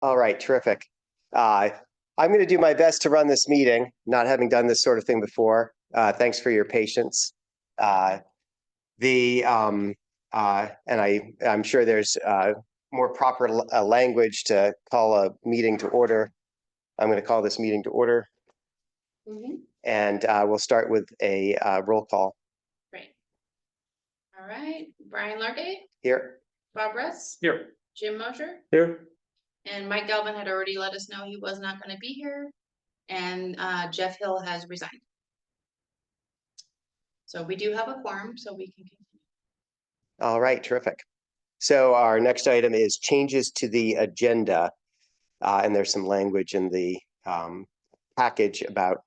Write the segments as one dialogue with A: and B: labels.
A: All right, terrific. I'm going to do my best to run this meeting, not having done this sort of thing before. Thanks for your patience. And I'm sure there's more proper language to call a meeting to order. I'm going to call this meeting to order. And we'll start with a roll call.
B: Great. All right, Brian Largate.
A: Here.
B: Bob Russ.
C: Here.
B: Jim Mosher.
C: Here.
B: And Mike Galvin had already let us know he was not going to be here. And Jeff Hill has resigned. So we do have a quorum, so we can continue.
A: All right, terrific. So our next item is changes to the agenda. And there's some language in the package about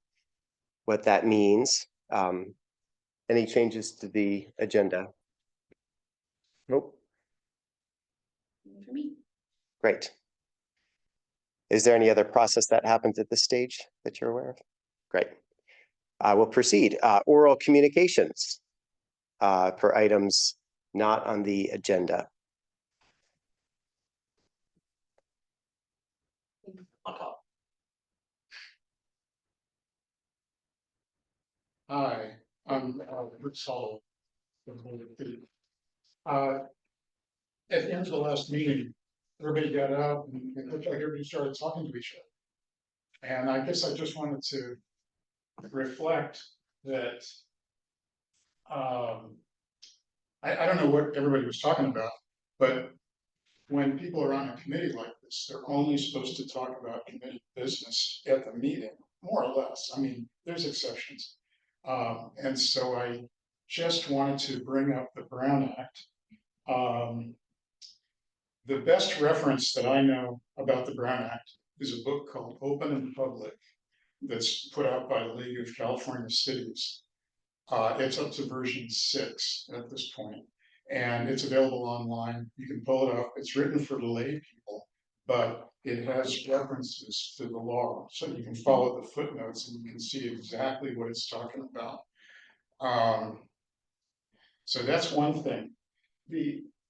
A: what that means. Any changes to the agenda? Nope.
B: For me.
A: Great. Is there any other process that happens at this stage that you're aware of? Great. We'll proceed. Oral communications for items not on the agenda.
D: Hi, I'm Rick Solo. At the end of the last meeting, everybody got up and it looked like everybody started talking to each other. And I guess I just wanted to reflect that I don't know what everybody was talking about, but when people are on a committee like this, they're only supposed to talk about committee business at the meeting, more or less. I mean, there's exceptions. And so I just wanted to bring up the Brown Act. The best reference that I know about the Brown Act is a book called Open and Public that's put out by the League of California Cities. It's up to version 6 at this point, and it's available online. You can pull it up. It's written for lay people, but it has references to the law, so you can follow the footnotes and you can see exactly what it's talking about. So that's one thing.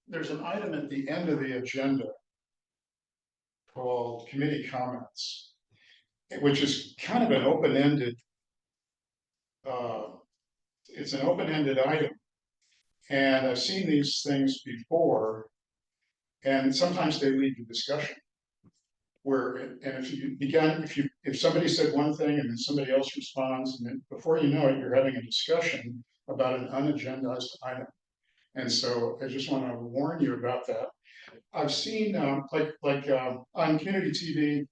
D: There's an item at the end of the agenda called committee comments, which is kind of an open-ended, it's an open-ended item. And I've seen these things before, and sometimes they lead to discussion. If somebody said one thing and then somebody else responds, and then before you know it, you're having a discussion about an unagendized item. And so I just want to warn you about that. I've seen, on community TV,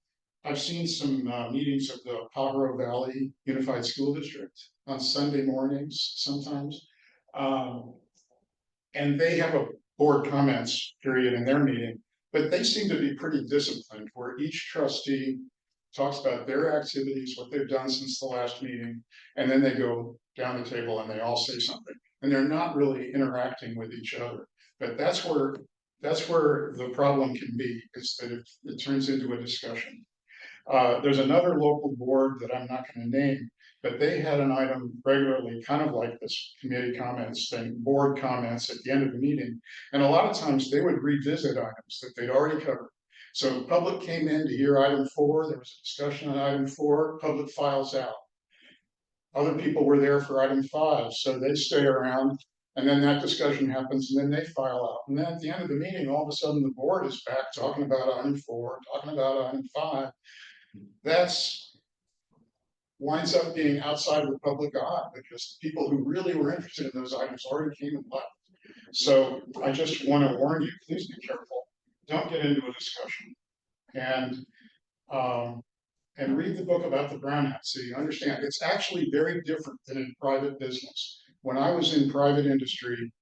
D: I've seen some meetings of the Pajaro Valley Unified School District on Sunday mornings sometimes. And they have a board comments period in their meeting, but they seem to be pretty disciplined, where each trustee talks about their activities, what they've done since the last meeting, and then they go down the table and they all say something. And they're not really interacting with each other. But that's where the problem can be, is that it turns into a discussion. There's another local board that I'm not going to name, but they had an item regularly, kind of like this committee comments thing, board comments at the end of the meeting. And a lot of times they would revisit items that they'd already covered. So public came in to hear item 4, there was a discussion on item 4, public files out. Other people were there for item 5, so they stay around, and then that discussion happens, and then they file out. And then at the end of the meeting, all of a sudden the board is back talking about item 4, talking about item 5. That's winds up being outside of the public eye, because the people who really were interested in those items already came and left. So I just want to warn you, please be careful. Don't get into a discussion. And read the book about the Brown Act so you understand. It's actually very different than in private business. When I was in private industry,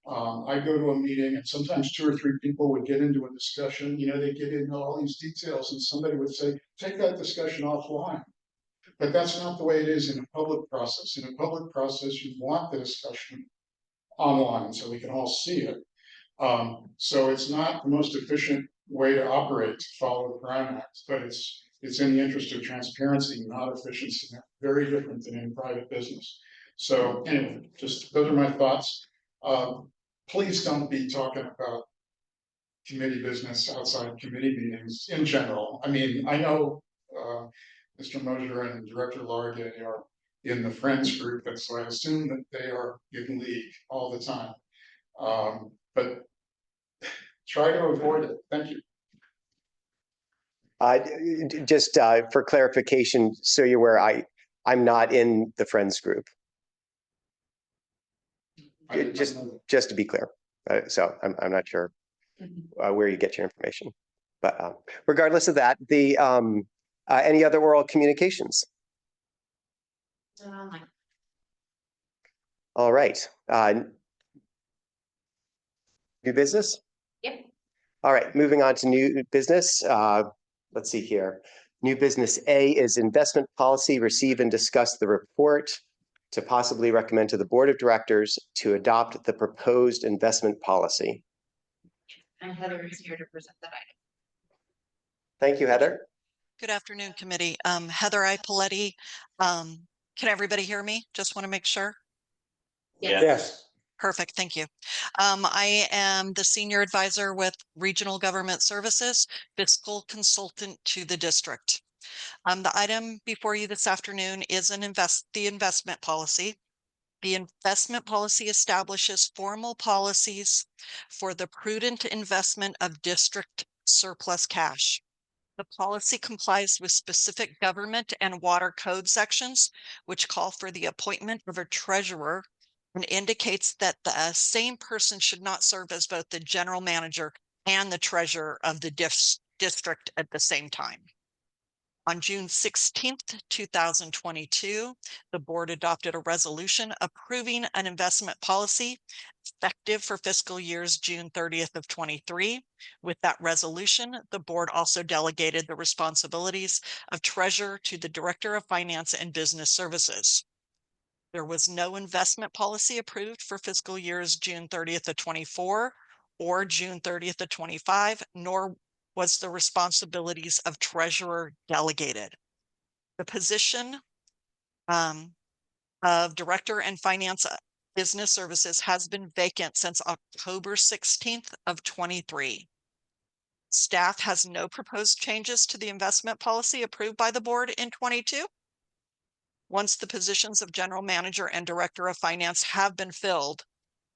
D: I'd go to a meeting and sometimes 2 or 3 people would get into a discussion. You know, they get into all these details and somebody would say, take that discussion offline. But that's not the way it is in a public process. In a public process, you want the discussion online so we can all see it. So it's not the most efficient way to operate to follow the Brown Act, but it's in the interest of transparency, not efficiency. Very different than in private business. So anyway, just those are my thoughts. Please don't be talking about committee business outside committee meetings in general. I mean, I know Mr. Mosier and Director Largay are in the Friends group, and so I assume that they are in league all the time. But try to avoid it. Thank you.
A: Just for clarification, so you're aware, I'm not in the Friends group.
D: I did not
A: Just
D: know that.
A: just to be clear. So I'm not sure where you get your information, but regardless of that, the any other oral communications? All right. New business?
B: Yep.
A: All right, moving on to new business. Let's see here. New business A is investment policy. Receive and discuss the report to possibly recommend to the board of directors to adopt the proposed investment policy.
B: And Heather is here to present that item.
A: Thank you, Heather.
C: Good afternoon, committee. Heather Ipoletti. Can everybody hear me? Just want to make sure.
A: Yes.
C: Perfect, thank you. I am the senior advisor with Regional Government Services, fiscal consultant to the district. The item before you this afternoon is the investment policy. The investment policy establishes formal policies for the prudent investment of district surplus cash. The policy complies with specific government and water code sections, which call for the appointment of a treasurer and indicates that the same person should not serve as both the general manager and the treasurer of the district at the same time. On June 16th, 2022, the board adopted a resolution approving an investment policy effective for fiscal years June 30th of 23. With that resolution, the board also delegated the responsibilities of treasurer to the Director of Finance and Business Services. There was no investment policy approved for fiscal years June 30th of 24 or June 30th of 25, nor was the responsibilities of treasurer delegated. The position of Director and Finance Business Services has been vacant since October 16th of 23. Staff has no proposed changes to the investment policy approved by the board in 22. Once the positions of General Manager and Director of Finance have been filled,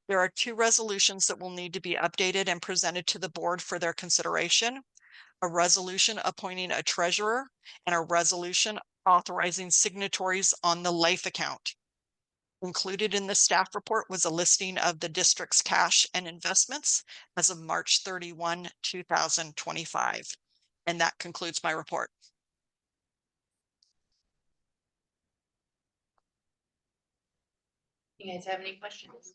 C: there are 2 resolutions that will need to be updated and presented to the board for their consideration. A resolution appointing a treasurer and a resolution authorizing signatories on the LIFE account. Included in the staff report was a listing of the district's cash and investments as of March 31, 2025. And that concludes my report.
B: You guys have any questions?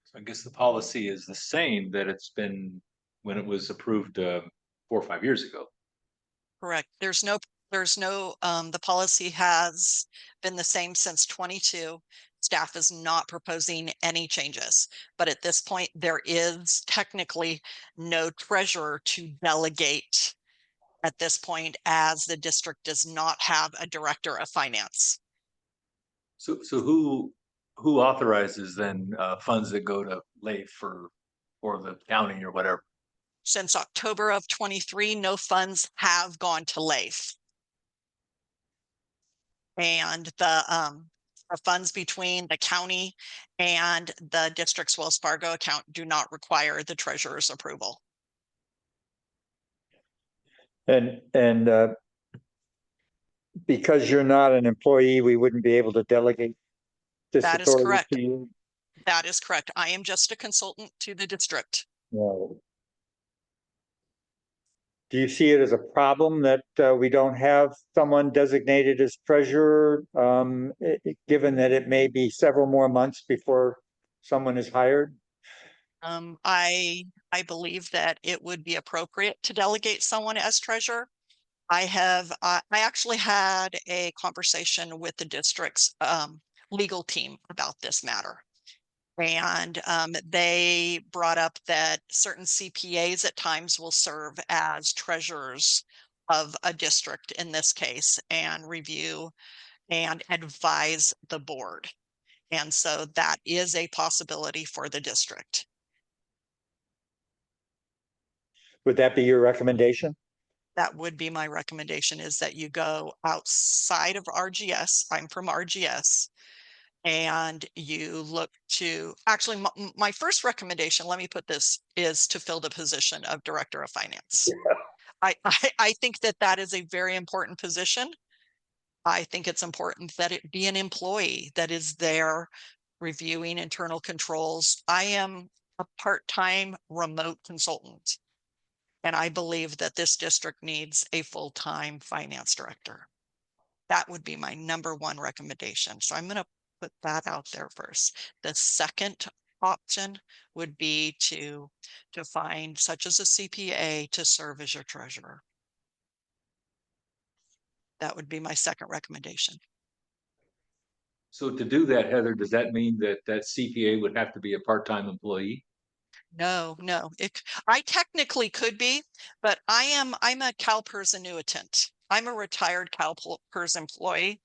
E: So I guess the policy is the same that it's been when it was approved 4 or 5 years ago.
C: Correct. There's no, the policy has been the same since 22. Staff is not proposing any changes, but at this point, there is technically no treasurer to delegate at this point, as the district does not have a director of finance.
E: So who authorizes then funds that go to LAIF or the county or whatever?
C: Since October of 23, no funds have gone to LAIF. And the funds between the county and the district's Wells Fargo account do not require the treasurer's approval.
F: And because you're not an employee, we wouldn't be able to delegate this
C: That is
F: authority
C: correct.
F: to you?
C: That is correct. I am just a consultant to the district.
F: No. Do you see it as a problem that we don't have someone designated as treasurer, given that it may be several more months before someone is hired?
C: I believe that it would be appropriate to delegate someone as treasurer. I actually had a conversation with the district's legal team about this matter. And they brought up that certain CPAs at times will serve as treasurers of a district in this case and review and advise the board. And so that is a possibility for the district.
F: Would that be your recommendation?
C: That would be my recommendation, is that you go outside of RGS. I'm from RGS. And you look to, actually, my first recommendation, let me put this, is to fill the position of Director of Finance. I think that that is a very important position. I think it's important that it be an employee that is there reviewing internal controls. I am a part-time remote consultant, and I believe that this district needs a full-time finance director. That would be my number one recommendation. So I'm going to put that out there first. The second option would be to find such as a CPA to serve as your treasurer. That would be my second recommendation.
E: So to do that, Heather, does that mean that that CPA would have to be a part-time employee?
C: No, I technically could be, but I'm a CalPERS annuitant. I'm a retired CalPERS employee.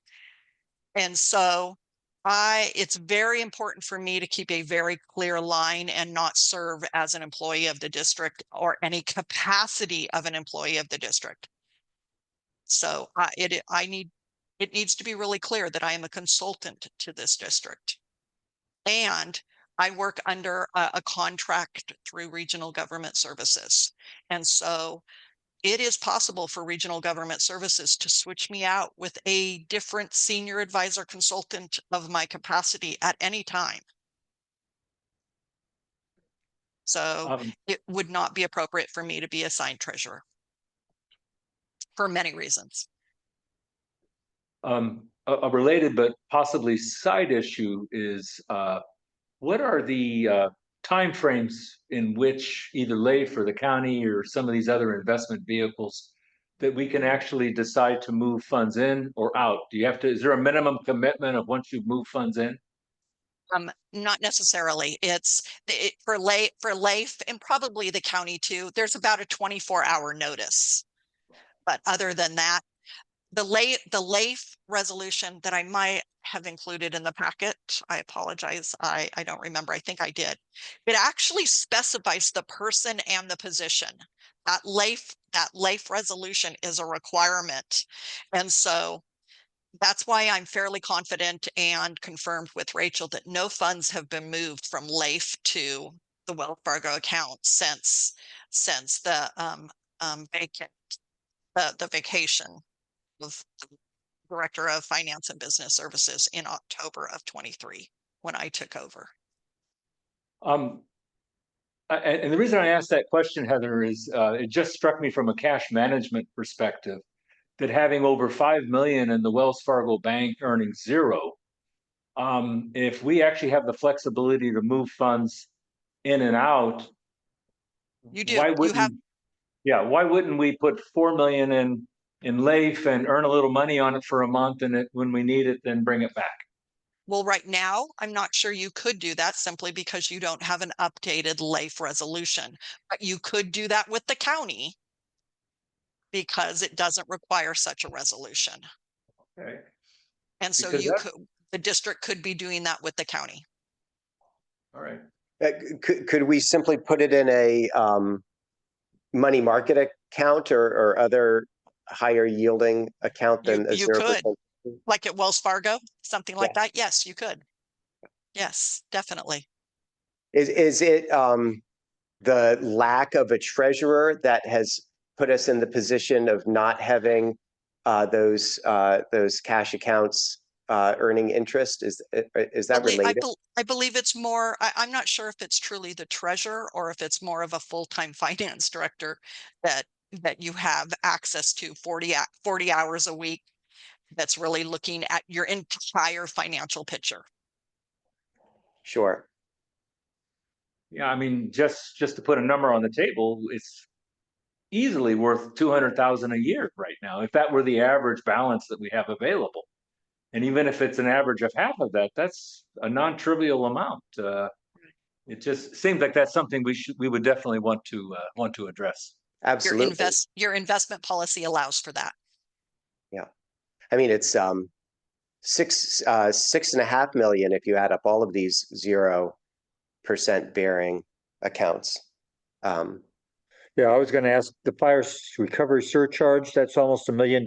C: And so it's very important for me to keep a very clear line and not serve as an employee of the district or any capacity of an employee of the district. So it needs to be really clear that I am a consultant to this district. And I work under a contract through Regional Government Services. And so it is possible for Regional Government Services to switch me out with a different senior advisor consultant of my capacity at any time. So it would not be appropriate for me to be assigned treasurer for many reasons.
E: A related but possibly side issue is what are the timeframes in which either LAIF or the county or some of these other investment vehicles that we can actually decide to move funds in or out? Do you have to, is there a minimum commitment of once you've moved funds in?
C: Not necessarily. For LAIF and probably the county too, there's about a 24-hour notice. But other than that, the LAIF resolution that I might have included in the packet, I apologize, I don't remember, I think I did. It actually specifies the person and the position. That LAIF resolution is a requirement. And so that's why I'm fairly confident and confirmed with Rachel that no funds have been moved from LAIF to the Wells Fargo account since the vacation of the Director of Finance and Business Services in October of 23 when I took over.
E: And the reason I asked that question, Heather, is it just struck me from a cash management perspective that having over 5 million in the Wells Fargo bank earning zero, if we actually have the flexibility to move funds in and out,
C: You do.
E: why wouldn't we put 4 million in LAIF and earn a little money on it for a month, and when we need it, then bring it back?
C: Well, right now, I'm not sure you could do that simply because you don't have an updated LAIF resolution, but you could do that with the county because it doesn't require such a resolution.
E: Okay.
C: And so the district could be doing that with the county.
E: All right.
A: Could we simply put it in a money market account or other higher yielding account than
C: You
A: 0%?
C: could, like at Wells Fargo, something like that. Yes, you could. Yes, definitely.
A: Is it the lack of a treasurer that has put us in the position of not having those cash accounts earning interest? Is that related?
C: I believe it's more, I'm not sure if it's truly the treasurer or if it's more of a full-time finance director that you have access to 40 hours a week that's really looking at your entire financial picture.
A: Sure.
E: Yeah, I mean, just to put a number on the table, it's easily worth 200,000 a year right now, if that were the average balance that we have available. And even if it's an average of half of that, that's a non-trivial amount. It just seems like that's something we would definitely want to address.
A: Absolutely.
C: Your investment policy allows for that.
A: Yeah. I mean, it's 6.5 million if you add up all of these 0% bearing accounts.
F: Yeah, I was gonna ask the recovery surcharge, that's almost $1 million.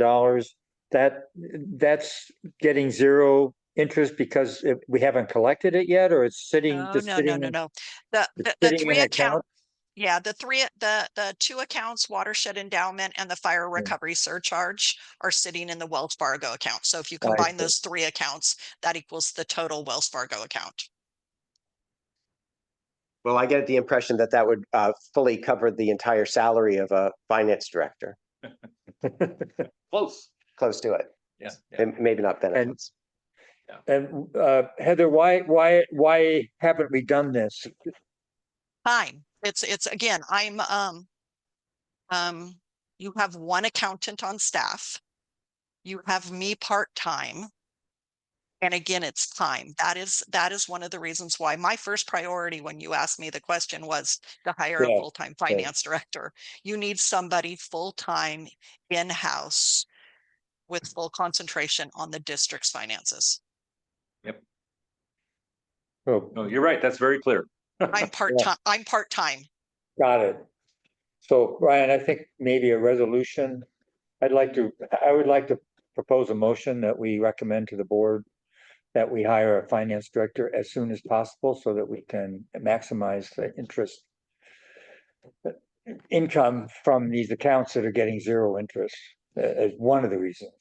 F: That's getting zero interest because we haven't collected it yet, or it's sitting,
C: No,
F: just
C: no, no,
F: sitting,
C: no, no. The
F: sitting
C: three
F: in
C: account,
F: account?
C: yeah, the two accounts, watershed endowment and the fire recovery surcharge are sitting in the Wells Fargo account. So if you
F: I
C: combine
F: see.
C: those three accounts, that equals the total Wells Fargo account.
A: Well, I get the impression that that would fully cover the entire salary of a finance director,
E: Close.
A: close to it.
E: Yeah.
A: And maybe not benefits.
F: And Heather, why haven't we done this?
C: Time. It's again, you have one accountant on staff. You have me part-time. And again, it's time. That is one of the reasons why my first priority when you asked me the question was to hire a
F: Yeah,
C: full-time finance director. You need somebody full-time in-house with full concentration on the district's finances.
F: Oh,
E: No, you're right. That's very clear.
C: I'm part-time.
F: got it. So Ryan, I think maybe a resolution. I would like to propose a motion that we recommend to the board that we hire a finance director as soon as possible so that we can maximize the interest income from these accounts that are getting zero interest, as one of the reasons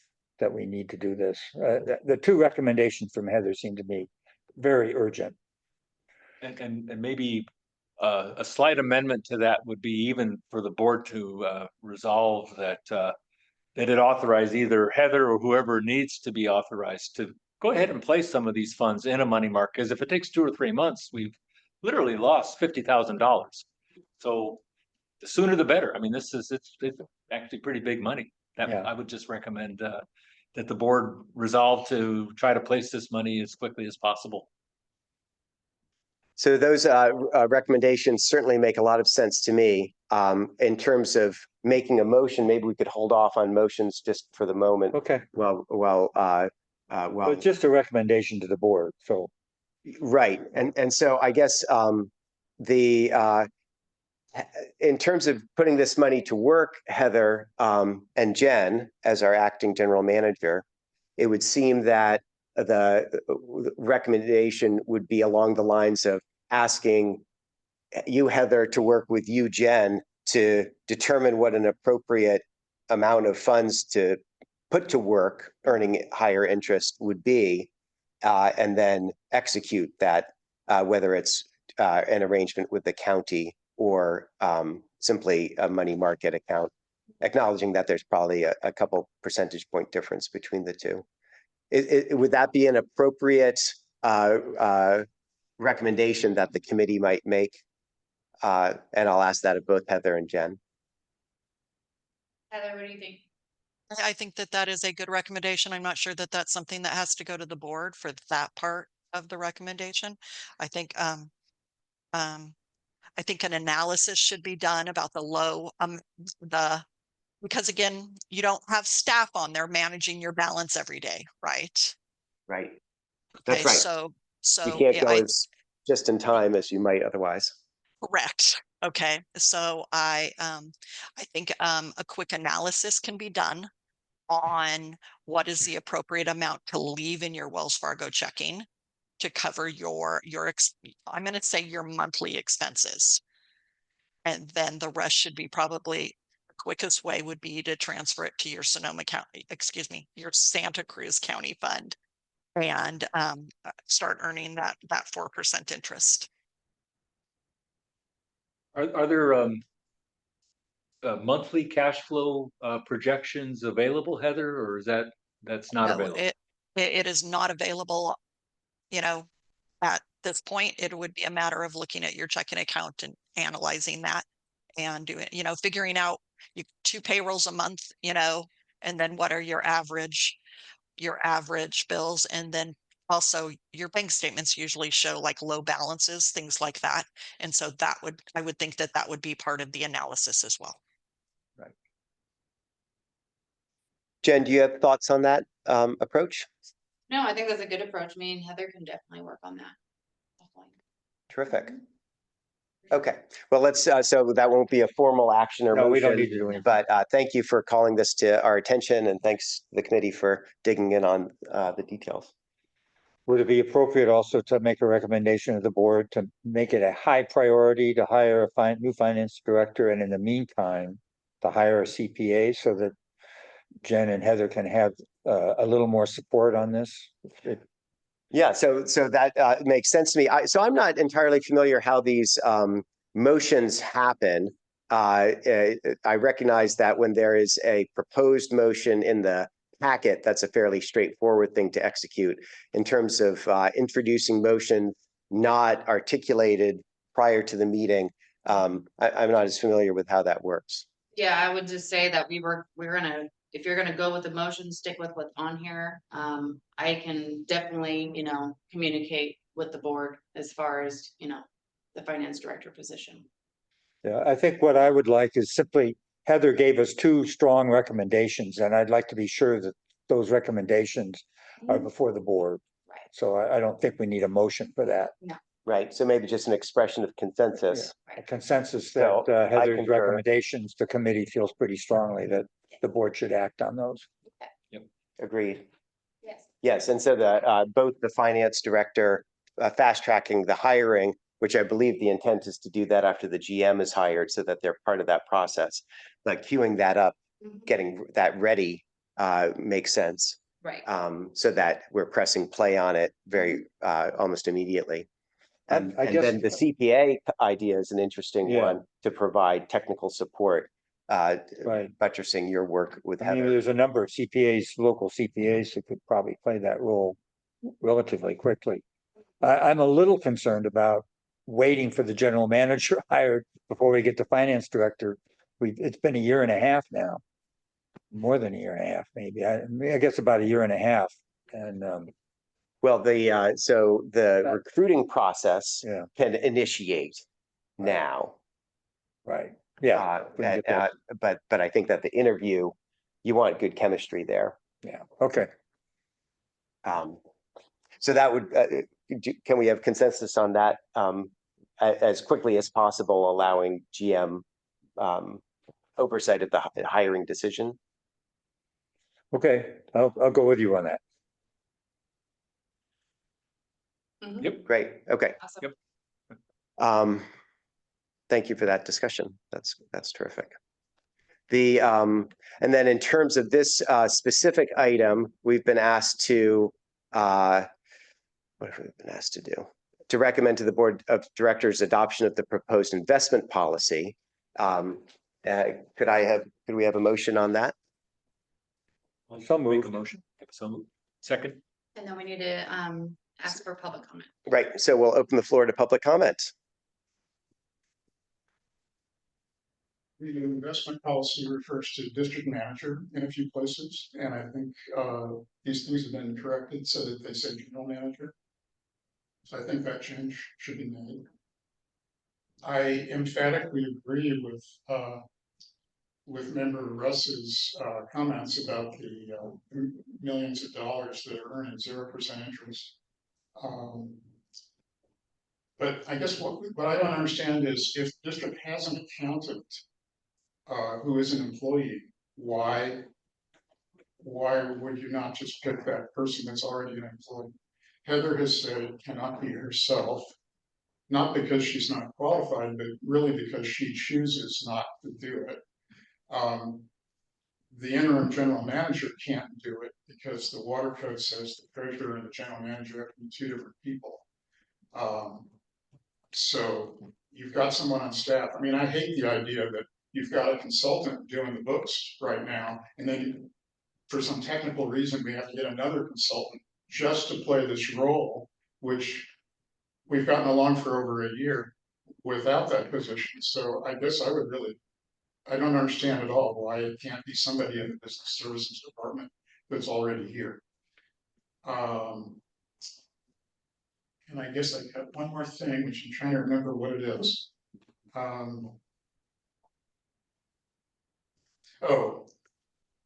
F: that we need to do this. The two recommendations from Heather seem to me very urgent.
E: And maybe a slight amendment to that would be even for the board to resolve that that it authorize either Heather or whoever needs to be authorized to go ahead and place some of these funds in a money market. Because if it takes 2 or 3 months, we've literally lost $50,000. So the sooner the better. I mean, it's actually pretty big money.
F: Yeah.
E: I would just recommend that the board resolve to try to place this money as quickly as possible.
A: So those recommendations certainly make a lot of sense to me. In terms of making a motion, maybe we could hold off on motions just for the moment.
F: Okay,
A: Well,
F: it's just a recommendation to the board, so.
A: right. And so I guess in terms of putting this money to work, Heather and Jen, as our acting general manager, it would seem that the recommendation would be along the lines of asking you, Heather, to work with you, Jen, to determine what an appropriate amount of funds to put to work, earning higher interest would be, and then execute that, whether it's an arrangement with the county or simply a money market account, acknowledging that there's probably a couple percentage point difference between the two. Would that be an appropriate recommendation that the committee might make? And I'll ask that of both Heather and Jen.
B: Heather, what do you think?
C: I think that is a good recommendation. I'm not sure that that's something that has to go to the board for that part of the recommendation. I think an analysis should be done about because again, you don't have staff on there managing your balance every day, right?
A: Right. That's
C: Okay,
A: right.
C: so
A: You can't
C: yeah,
A: go as just in time as you might otherwise.
C: correct. Okay, so I think a quick analysis can be done on what is the appropriate amount to leave in your Wells Fargo checking to cover I'm going to say your monthly expenses. And then the rest should be probably the quickest way would be to transfer it to your your Santa Cruz County fund and start earning that 4% interest.
E: Are there monthly cash flow projections available, Heather, or that's not
C: No,
E: available?
C: it is not available, at this point. It would be a matter of looking at your checking account and analyzing that and doing, figuring out 2 payrolls a month, and then what are your average bills. And then also your bank statements usually show like low balances, things like that. And so I would think that would be part of the analysis as well.
A: Jen, do you have thoughts on that approach?
B: No, I think that's a good approach. Me and Heather can definitely work on that. Definitely.
A: Terrific. Okay, well, let's, so that won't be a formal action or
F: No, we don't
A: motion,
F: need to do anything.
A: but thank you for calling this to our attention, and thanks to the committee for digging in on the details.
F: Would it be appropriate also to make a recommendation to the board to make it a high priority to hire a new finance director, and in the meantime, to hire a CPA so that Jen and Heather can have a little more support on this?
A: Yeah, so that makes sense to me. So I'm not entirely familiar how these motions happen. I recognize that when there is a proposed motion in the packet, that's a fairly straightforward thing to execute. In terms of introducing motion not articulated prior to the meeting, I'm not as familiar with how that works.
B: Yeah, I would just say that we're gonna, if you're gonna go with the motion, stick with what's on here. I can definitely, communicate with the board as far as, the finance director position.
F: Yeah, I think what I would like is simply, Heather gave us two strong recommendations, and I'd like to be sure that those recommendations are before the board.
B: Right.
F: So I don't think we need a motion for that.
A: Right, so maybe just an expression of consensus.
F: A consensus
A: So,
F: that
A: I
F: Heather's
A: concur.
F: recommendations, the committee feels pretty strongly that the board should act on those.
A: Agreed.
B: Yes.
A: Yes, and so both the finance director fast tracking the hiring, which I believe the intent is to do that after the GM is hired so that they're part of that process. Like queuing that up, getting that ready makes sense.
B: Right.
A: So that we're pressing play on it very almost immediately. And
F: I guess-
A: then the CPA idea is an interesting
F: Yeah.
A: one to provide technical support,
F: Right.
A: buttressing your work with
F: I mean,
A: Heather.
F: there's a number of CPAs, local CPAs that could probably play that role relatively quickly. I'm a little concerned about waiting for the general manager hired before we get the finance director. It's been a year and a half now. More than a year and a half, maybe. I guess about a year and a half. And
A: Well, so the recruiting process
F: Yeah.
A: can initiate
F: Right.
A: now.
F: right, yeah, we can get that.
A: But I think that the interview, you want good chemistry there.
F: Yeah, okay.
A: So that would, can we have consensus on that as quickly as possible, allowing GM oversight of the hiring decision?
F: Okay, I'll go with you on that.
B: Mhm.
A: Great, okay.
B: Awesome.
A: Thank you for that discussion. That's terrific. And then in terms of this specific item, we've been asked to, what have we been asked to do? To recommend to the Board of Directors adoption of the proposed investment policy. Could we have a motion on that?
F: So
E: Make
F: moved.
E: a motion. So moved. Second.
B: And then we need to ask for public comment.
A: Right, so we'll open the floor to public comment.
D: The investment policy refers to district manager in a few places, and I think these things have been corrected so that they say general manager. So I think that change should be made. I emphatically agree with member Russ's comments about the millions of dollars that are earning 0% interest. But I guess what I don't understand is if district has an accountant who is an employee, why would you not just pick that person that's already an employee? Heather has said it cannot be herself, not because she's not qualified, but really because she chooses not to do it. The interim general manager can't do it because the water code says the treasurer and the general manager have to be two different people. So you've got someone on staff. I mean, I hate the idea that you've got a consultant doing the books right now, and then for some technical reason, we have to get another consultant just to play this role, which we've gotten along for over a year without that position. So I guess I don't understand at all why it can't be somebody in the business services department that's already here. And I guess I got one more thing, which I'm trying to remember what it is.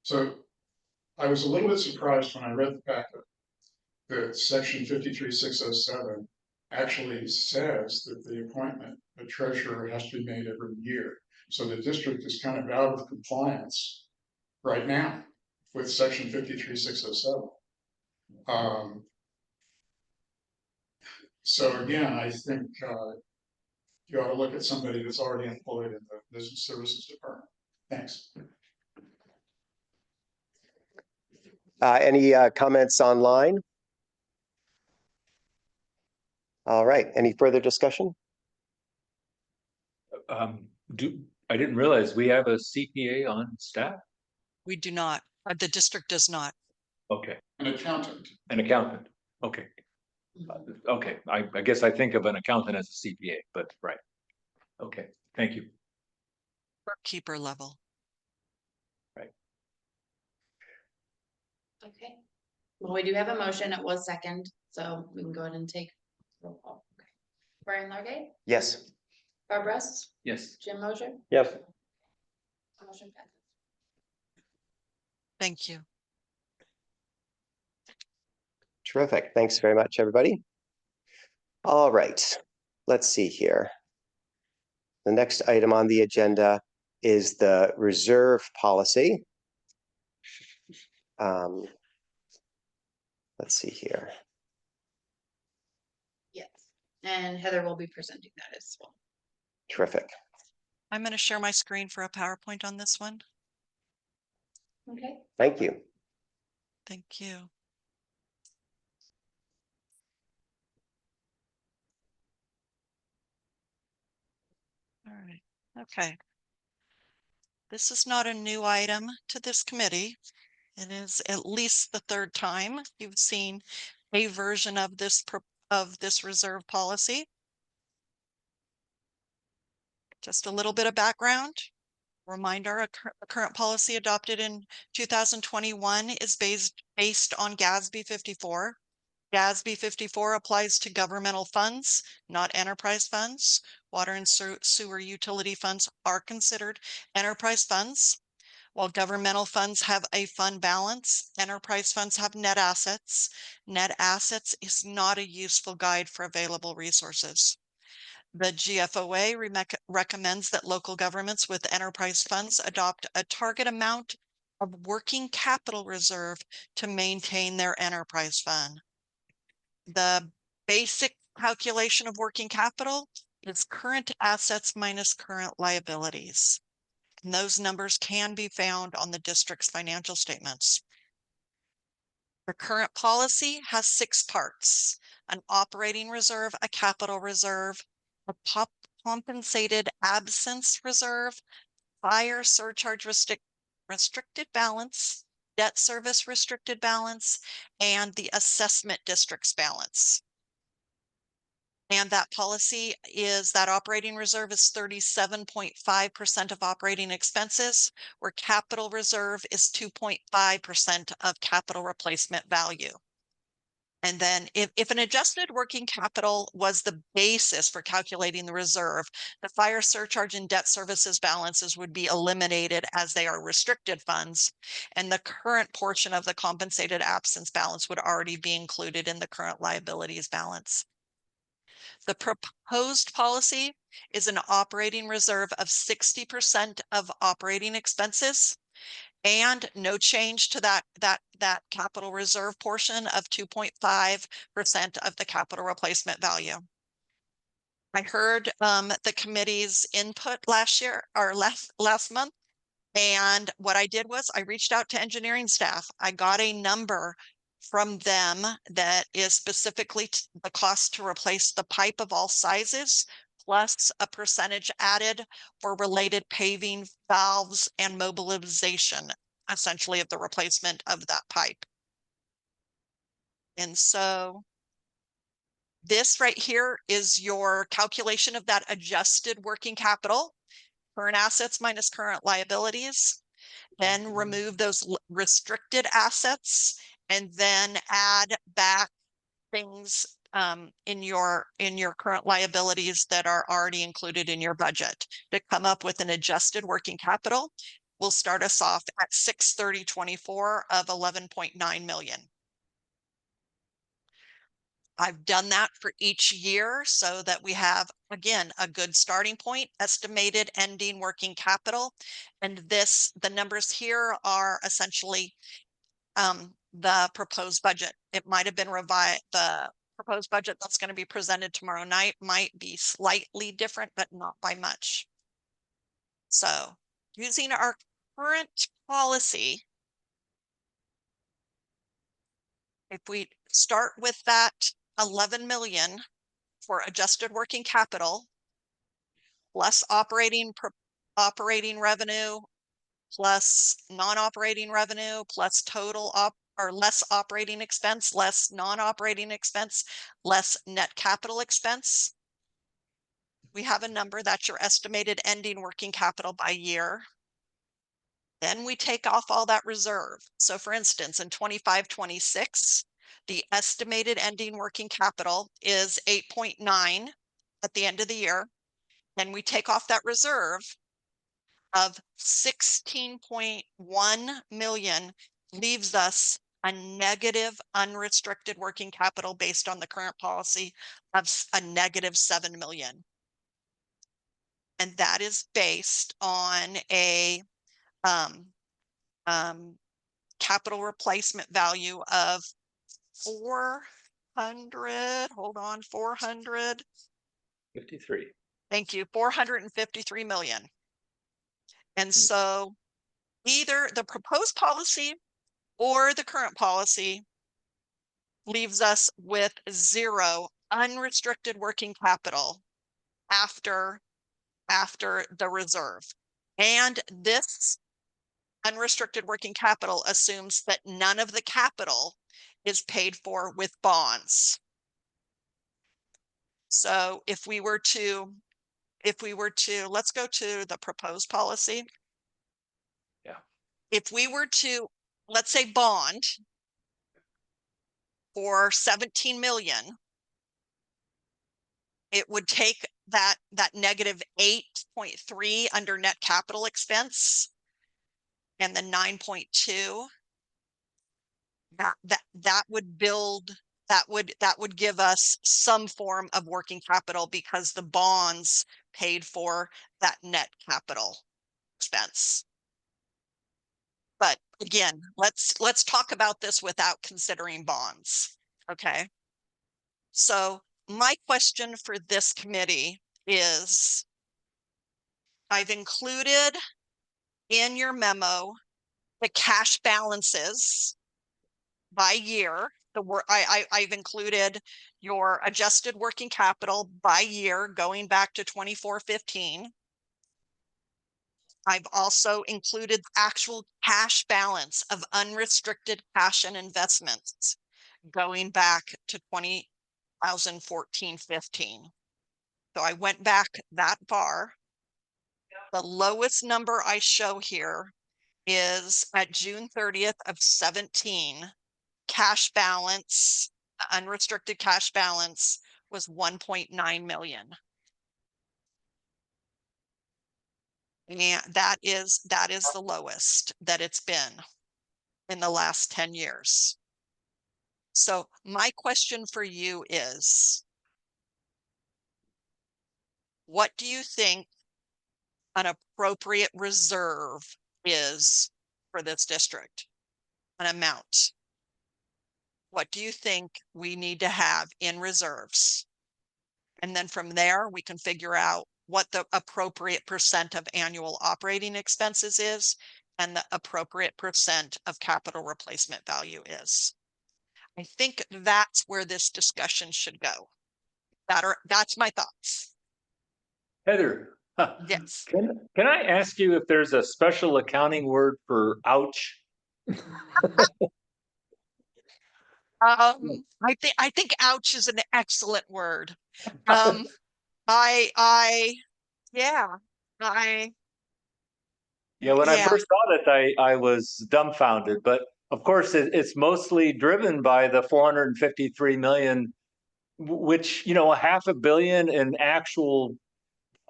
D: So I was a little bit surprised when I read the packet that section 53607 actually says that the appointment of treasurer has to be made every year. So the district is kind of out of compliance right now with section 53607. So again, I think you ought to look at somebody that's already employed in the business services department. Thanks.
A: Any comments online? All right, any further discussion?
E: I didn't realize we have a CPA on staff.
C: We do not, the district does not.
E: Okay,
D: An accountant.
E: an accountant. Okay. Okay, I guess I think of an accountant as a CPA, but right. Okay, thank you.
C: Bookkeeper level.
B: Okay. Well, we do have a motion. It was second, so we can go ahead and take roll call. Okay. Brian Largay,
A: Yes.
B: Barb Russ,
E: Yes.
B: Jim Mosier,
F: Yes.
B: motion passes.
C: Thank you.
A: Terrific. Thanks very much, everybody. All right, let's see here. The next item on the agenda is the reserve policy. Let's see here.
B: Yes, and Heather will be presenting that as well.
A: Terrific.
C: I'm going to share my screen for a PowerPoint on this one.
B: Okay.
A: Thank you.
C: Thank you. All right, okay. This is not a new item to this committee. It is at least the third time you've seen a version of this reserve policy. Just a little bit of background. Reminder, a current policy adopted in 2021 is based on GASB 54. GASB 54 applies to governmental funds, not enterprise funds. Water and sewer utility funds are considered enterprise funds. While governmental funds have a fund balance, enterprise funds have net assets. Net assets is not a useful guide for available resources. The GFOA recommends that local governments with enterprise funds adopt a target amount of working capital reserve to maintain their enterprise fund. The basic calculation of working capital is current assets minus current liabilities. And those numbers can be found on the district's financial statements. The current policy has 6 parts: an operating reserve, a capital reserve, a compensated absence reserve, fire surcharge restricted balance, debt service restricted balance, and the assessment district's balance. And that policy is that operating reserve is 37.5% of operating expenses, where capital reserve is 2.5% of capital replacement value. And then if an adjusted working capital was the basis for calculating the reserve, the fire surcharge and debt services balances would be eliminated as they are restricted funds. And the current portion of the compensated absence balance would already be included in the current liabilities balance. The proposed policy is an operating reserve of 60% of operating expenses, and no change to that capital reserve portion of 2.5% of the capital replacement value. I heard the committee's input last year or last month, and what I did was I reached out to engineering staff. I got a number from them that is specifically the cost to replace the pipe of all sizes, plus a percentage added for related paving, valves, and mobilization, essentially, of the replacement of that pipe. And so this right here is your calculation of that adjusted working capital, current assets minus current liabilities, then remove those restricted assets, and then add back things in your current liabilities that are already included in your budget to come up with an adjusted working capital. Will start us off at 6/30/24 of 11.9 million. I've done that for each year so that we have, again, a good starting point, estimated ending working capital. And the numbers here are essentially the proposed budget. It might have been revised, the proposed budget that's going to be presented tomorrow night might be slightly different, but not by much. So using our current policy, if we start with that 11 million for adjusted working capital, plus operating revenue, plus non-operating revenue, plus total or less operating expense, less non-operating expense, less net capital expense. We have a number that's your estimated ending working capital by year. Then we take off all that reserve. So for instance, in 25-26, the estimated ending working capital is 8.9 at the end of the year. Then we take off that reserve of 16.1 million, leaves us a negative unrestricted working capital based on the current policy of a negative 7 million. And that is based on a capital replacement value of 400, hold on,
E: 53.
C: Thank you, 453 million. And so either the proposed policy or the current policy leaves us with 0 unrestricted working capital after the reserve. And this unrestricted working capital assumes that none of the capital is paid for with bonds. So if we were to, let's go to the proposed policy.
E: Yeah.
C: If we were to, let's say, bond for 17 million, it would take that negative 8.3 under net capital expense and the 9.2. That would build, that would give us some form of working capital because the bonds paid for that net capital expense. But again, let's talk about this without considering bonds. Okay. So my question for this committee is, I've included in your memo the cash balances by year. I've included your adjusted working capital by year going back to 24-15. I've also included actual cash balance of unrestricted cash and investments going back to 2014-15. So I went back that far. The lowest number I show here is at June 30th of 17, cash balance, unrestricted cash balance was 1.9 million. And that is the lowest that it's been in the last 10 years. So my question for you is, what do you think an appropriate reserve is for this district? An amount. What do you think we need to have in reserves? And then from there, we can figure out what the appropriate percent of annual operating expenses is and the appropriate percent of capital replacement value is. I think that's where this discussion should go. That's my thoughts.
E: Heather,
C: Yes.
E: can I ask you if there's a special accounting word for ouch?
C: I think ouch is an excellent word. Yeah,
E: When I
C: yeah.
E: first saw it, I was dumbfounded, but of course it's mostly driven by the 453 million, which, you know, $500 million in actual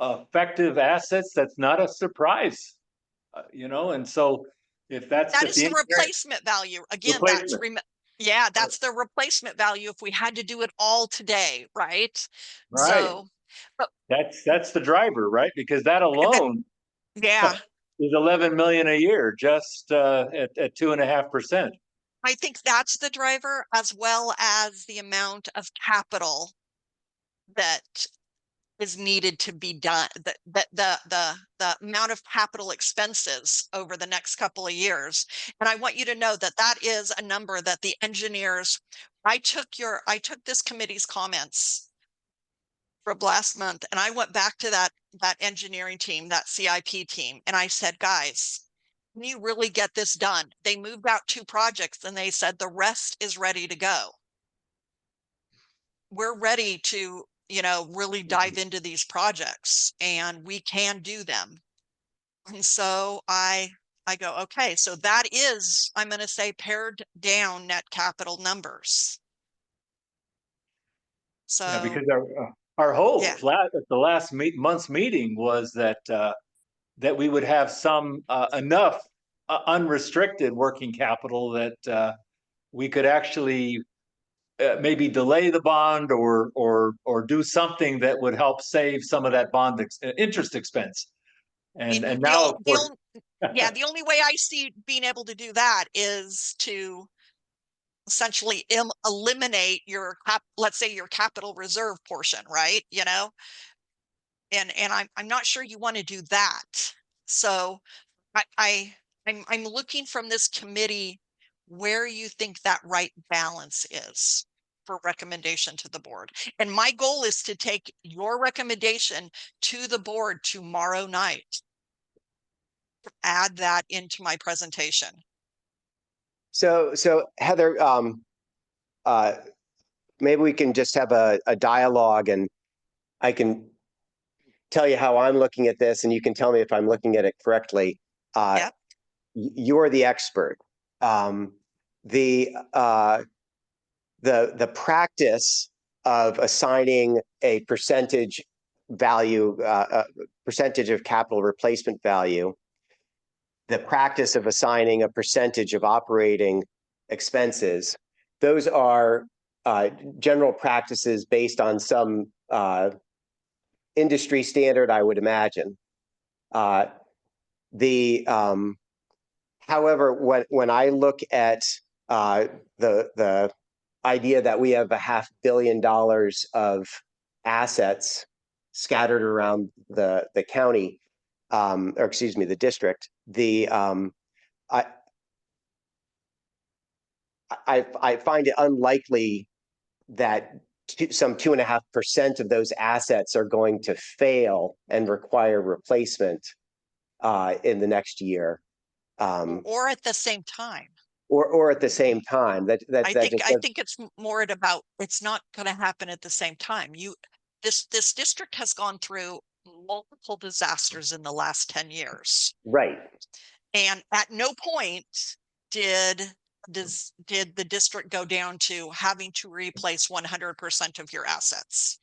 E: effective assets. That's not a surprise, you know, and so if that's
C: That
E: at
C: is
E: the
C: the
E: engineering
C: replacement value. Again,
E: replacement.
C: Yeah, that's the replacement value if we had to do it all today, right?
E: Right.
C: So, but
E: That's the driver, right? Because that alone
C: yeah,
E: is 11 million a year, just at 2.5%.
C: I think that's the driver as well as the amount of capital that is needed to be done, the amount of capital expenses over the next couple of years. And I want you to know that that is a number that the engineers, I took this committee's comments from last month and I went back to that engineering team, that CIP team, and I said, guys, can you really get this done? They moved out 2 projects and they said the rest is ready to go. We're ready to, really dive into these projects and we can do them. And so I go, okay, so that is, I'm going to say, pared down net capital numbers. So
E: Yeah, because our hope
C: yeah.
E: at the last month's meeting was that that we would have some enough unrestricted working capital that we could actually maybe delay the bond or do something that would help save some of that bond interest expense. And now, of course,
C: The only way I see being able to do that is to essentially eliminate your let's say your capital reserve portion, right? And I'm not sure you want to do that. So I'm looking from this committee where you think that right balance is for recommendation to the board. And my goal is to take your recommendation to the board tomorrow night. Add that into my presentation.
A: So Heather, maybe we can just have a dialogue and I can tell you how I'm looking at this and you can tell me if I'm looking at it correctly.
C: Yep.
A: You're the expert. The practice of assigning a percentage value, percentage of capital replacement value, the practice of assigning a percentage of operating expenses, those are general practices based on some industry standard, I would imagine. However, when I look at the idea that we have $500 million of assets scattered around the county, or excuse me, the district, I find it unlikely that some 2.5% of those assets are going to fail and require replacement in the next year.
C: Or at the same time.
A: Or at the same time.
C: I think it's more at about, it's not going to happen at the same time. This district has gone through multiple disasters in the last 10 years.
A: Right.
C: And at no point did the district go down to having to replace 100% of your assets.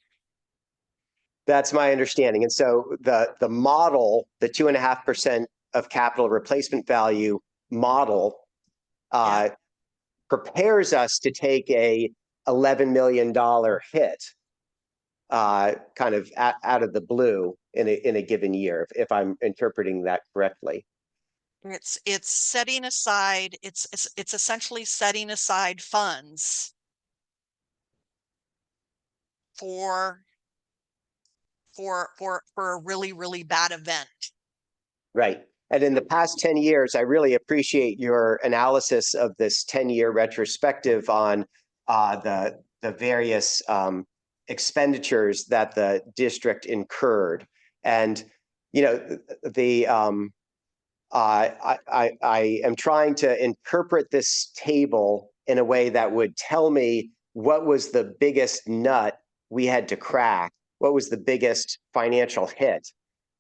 A: That's my understanding. And so the model, the 2.5% of capital replacement value model, prepares us to take a $11 million hit, kind of out of the blue in a given year, if I'm interpreting that correctly.
C: It's setting aside, it's essentially setting aside funds for a really, really bad event. Right.
A: And in the past 10 years, I really appreciate your analysis of this 10-year retrospective on the various expenditures that the district incurred. And, I am trying to interpret this table in a way that would tell me what was the biggest nut we had to crack, what was the biggest financial hit.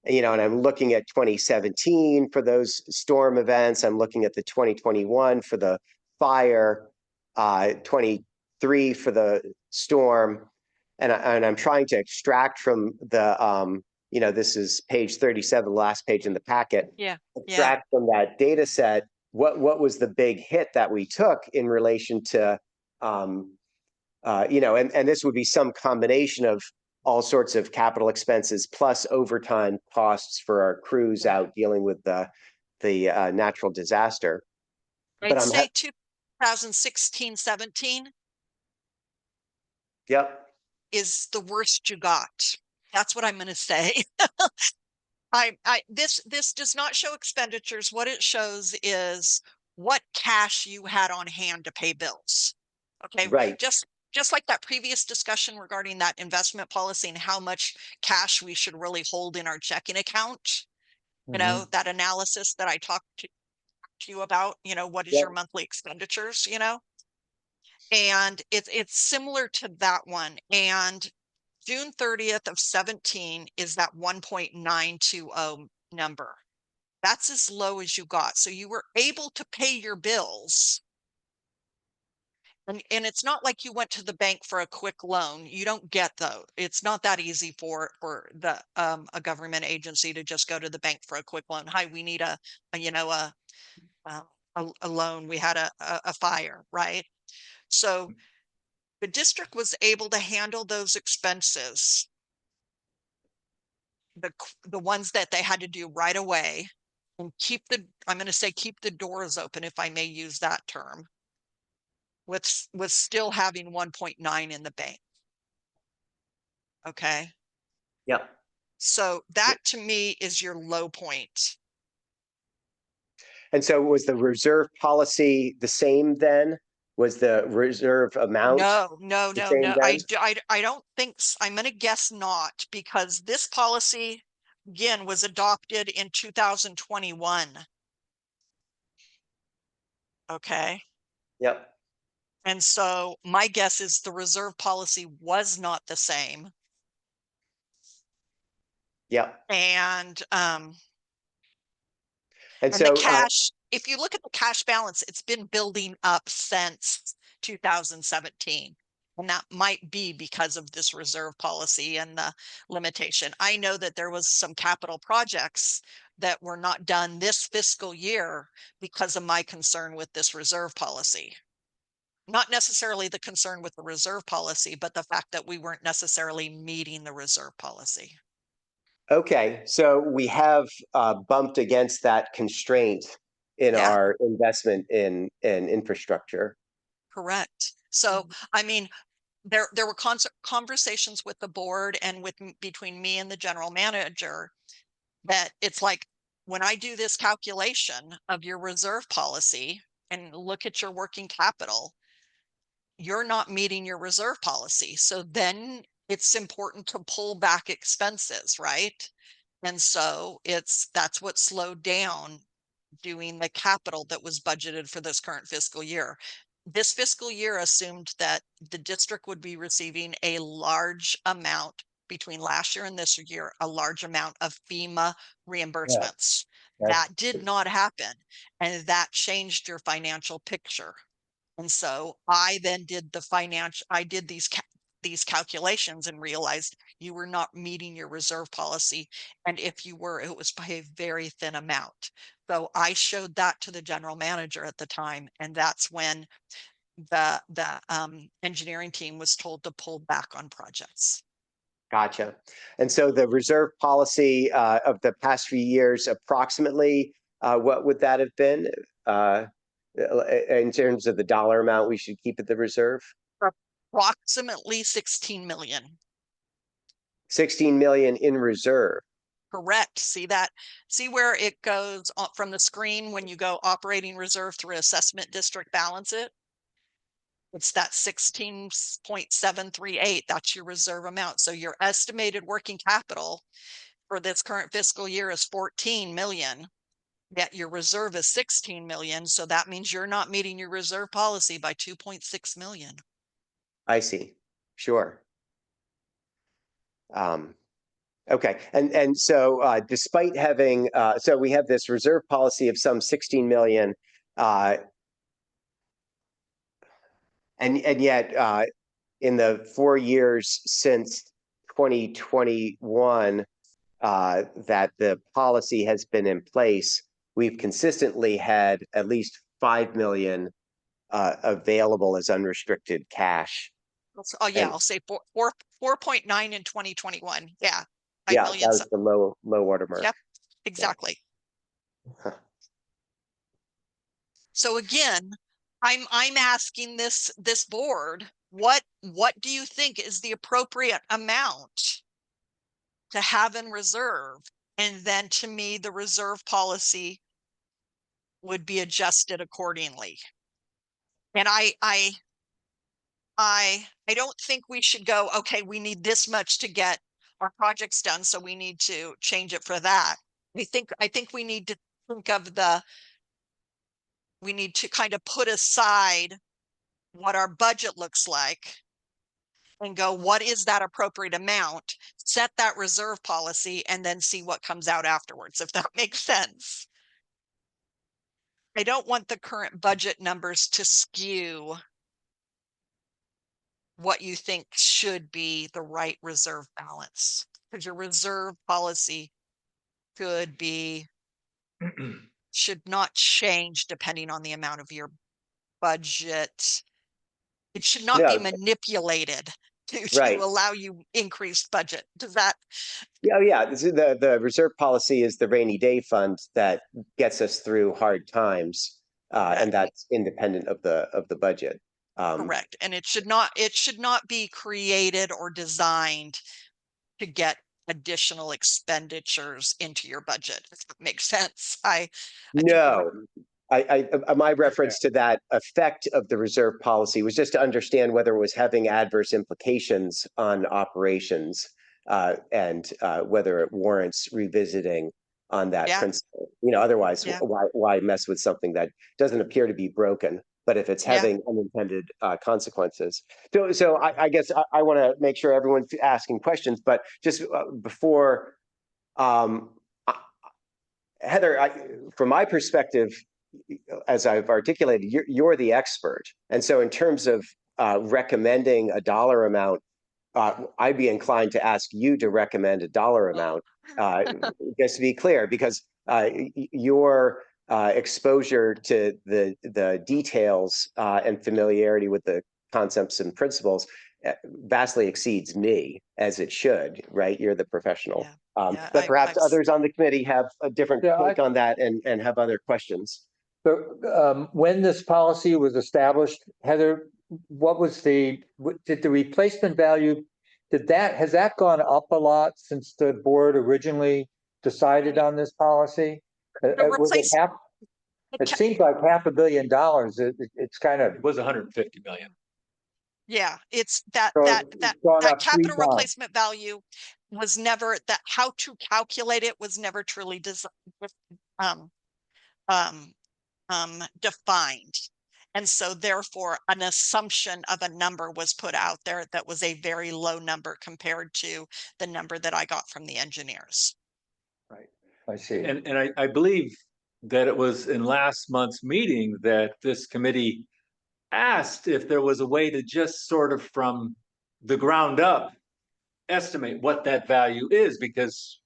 A: And I'm looking at 2017 for those storm events. I'm looking at the 2021 for the fire, 23 for the storm. And I'm trying to extract from the, this is page 37, the last page in the packet.
C: Yeah.
A: Extract from that data set, what was the big hit that we took in relation to you know, and this would be some combination of all sorts of capital expenses plus overtime costs for our crews out dealing with the natural disaster. But
C: I'd
A: I'm,
C: say 2016, 17
A: yep,
C: is the worst you got. That's what I'm gonna say. This does not show expenditures. What it shows is what cash you had on hand to pay bills. Okay,
A: right,
C: just like that previous discussion regarding that investment policy and how much cash we should really hold in our checking account. You know, that analysis that I talked to you about, you know, what is your
A: yep,
C: monthly expenditures, you know? And it's similar to that one. And June 30th of 17 is that 1.920 number. That's as low as you got. So you were able to pay your bills. And it's not like you went to the bank for a quick loan. You don't get those. It's not that easy for the a government agency to just go to the bank for a quick loan. Hi, we need a you know a loan. We had a fire, right? So the district was able to handle those expenses, the ones that they had to do right away, and I'm going to say keep the doors open, if I may use that term, with still having 1.9 in the bank. Okay.
A: yep.
C: So that to me is your low point.
A: And so was the reserve policy the same then? Was the reserve amount
C: No.
A: the same then?
C: I don't think I'm going to guess not, because this policy again was adopted in 2021. Okay.
A: Yep,
C: And so my guess is the reserve policy was not the same.
A: yep.
C: And
A: And
C: the
A: so,
C: cash, if you look at the cash balance, it's been building up since 2017. And that might be because of this reserve policy and the limitation. I know that there was some capital projects that were not done this fiscal year because of my concern with this reserve policy. Not necessarily the concern with the reserve policy, but the fact that we weren't necessarily meeting the reserve policy.
A: okay, so we have bumped against that constraint in
C: Yeah.
A: our investment in infrastructure.
C: Correct. So, I mean, there were conversations with the board and between me and the general manager that it's like, when I do this calculation of your reserve policy and look at your working capital, you're not meeting your reserve policy. So then it's important to pull back expenses, right? And so that's what slowed down doing the capital that was budgeted for this current fiscal year. This fiscal year assumed that the district would be receiving a large amount between last year and this year, a large amount of FEMA reimbursements.
F: that's-
C: That did not happen. And that changed your financial picture. And so I then did I did these calculations and realized you were not meeting your reserve policy. And if you were, it was by a very thin amount. So I showed that to the general manager at the time. And that's when the engineering team was told to pull back on projects.
A: Gotcha. And so the reserve policy of the past few years, approximately, what would that have been? In terms of the dollar amount we should keep at the reserve?
C: Approximately 16 million.
A: 16 million in reserve.
C: Correct. See that? See where it goes from the screen when you go operating reserve through assessment district balance it? It's that 16.738. That's your reserve amount. So your estimated working capital for this current fiscal year is 14 million. Yet your reserve is 16 million. So that means you're not meeting your reserve policy by 2.6 million.
A: I see. Sure. Okay. And so despite having, so we have this reserve policy of some 16 million, and yet in the 4 years since 2021 that the policy has been in place, we've consistently had at least 5 million available as unrestricted cash.
C: Oh, yeah,
A: And-
C: I'll say 4.9 in 2021. Yeah. 5
A: Yeah, that
C: million.
A: was the low water mark.
C: Yep. Exactly.
A: Huh.
C: So again, I'm asking this board, what do you think is the appropriate amount to have in reserve? And then to me, the reserve policy would be adjusted accordingly. And I don't think we should go, okay, we need this much to get our projects done, so we need to change it for that. I think we need to think of we need to kind of put aside what our budget looks like and go, what is that appropriate amount? Set that reserve policy and then see what comes out afterwards, if that makes sense. I don't want the current budget numbers to skew what you think should be the right reserve balance, because your reserve policy should not change depending on the amount of your budget. It should not be
A: No.
C: manipulated to
A: Right.
C: allow you increased budget. Does that?
A: Yeah, yeah. This is the reserve policy is the rainy day fund that gets us through hard times, and that's independent of the budget.
C: Correct. And it should not be created or designed to get additional expenditures into your budget. If that makes sense. I think
A: No, my reference to that effect of the reserve policy was just to understand whether it was having adverse implications on operations, and whether it warrants revisiting on that
C: Yeah.
A: principle. You know, otherwise,
C: Yeah.
A: why mess with something that doesn't appear to be broken? But if it's
C: Yeah.
A: having unintended consequences. So I guess I want to make sure everyone's asking questions, but just before, Heather, from my perspective, as I've articulated, you're the expert. And so in terms of recommending a dollar amount, I'd be inclined to ask you to recommend a dollar amount, just to be clear, because your exposure to the details and familiarity with the concepts and principles vastly exceeds me, as it should, right? You're the professional.
C: Yeah. Yeah,
A: But perhaps
C: I've
A: others on the committee have a different
F: Yeah,
A: take on that and have other questions.
F: So, when this policy was established, Heather, did the replacement value, has that gone up a lot since the board originally decided on this policy? Was it half? It seems like $500 million. It's kind of.
E: It was 150 million.
C: Yeah, it's that
F: So
C: that
F: it's
C: that
F: gone
C: that
F: up 3
C: capital
F: times.
C: replacement value was never, that how to calculate it was never truly defined. And so therefore an assumption of a number was put out there that was a very low number compared to the number that I got from the engineers.
E: Right.
F: I see.
E: And I believe that it was in last month's meeting that this committee asked if there was a way to just sort of from the ground up estimate what that value is, because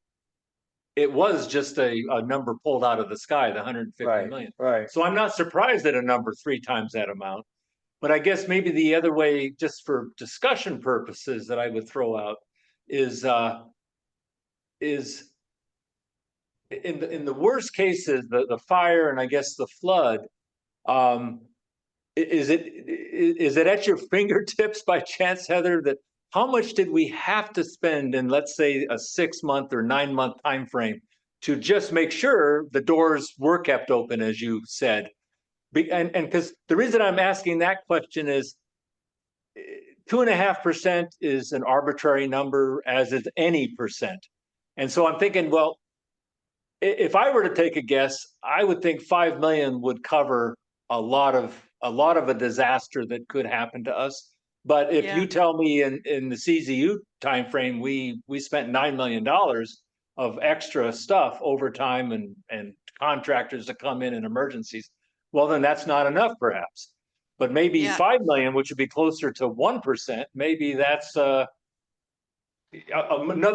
E: it was just a number pulled out of the sky, the 150 million.
F: Right.
E: So I'm not surprised at a number 3 times that amount. But I guess maybe the other way, just for discussion purposes, that I would throw out is in the worst cases, the fire and I guess the flood, is it at your fingertips by chance, Heather, that how much did we have to spend in, let's say, a 6-month or 9-month time frame to just make sure the doors were kept open, as you said? And because the reason I'm asking that question is 2.5% is an arbitrary number, as is any percent. And so I'm thinking, well, if I were to take a guess, I would think 5 million would cover a lot of a disaster that could happen to us. But if you tell me in the CZU timeframe, we spent $9 million of extra stuff, overtime and contractors to come in emergencies, well, then that's not enough, perhaps. But maybe 5 million, which would be closer to 1%, maybe that's another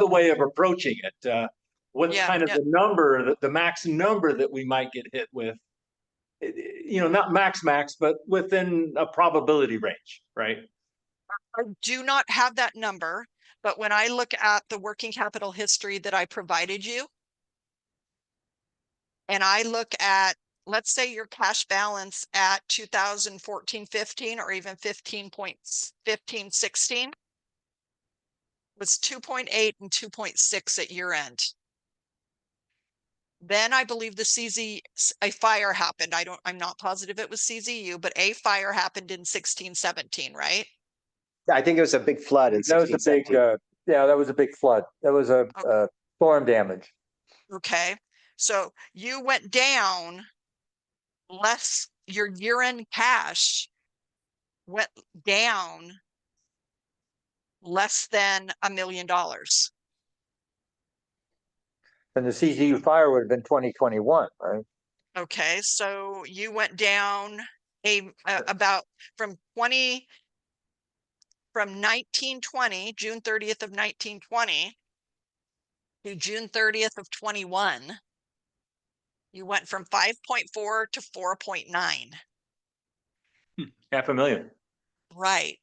E: way of approaching it. What's kind of the number, the max number that we might get hit with? not max, but within a probability range, right?
C: I do not have that number, but when I look at the working capital history that I provided you, and I look at, let's say your cash balance at 2014-15 or even 15.15-16 was 2.8 and 2.6 at year end. Then I believe a fire happened. I'm not positive it was CZU, but a fire happened in 16-17, right?
A: I think it was a big flood in
F: That was a
A: 16,
F: big,
A: 17.
F: yeah, that was a big flood. That was a storm damage.
C: Okay, so you went down less, your year-end cash went down less than $1 million.
F: And the CZU fire would have been 2021, right?
C: Okay, so you went down about from 1920, June 30th of 1920 to June 30th of 21. You went from 5.4 to 4.9.
E: $500,000.
C: Right.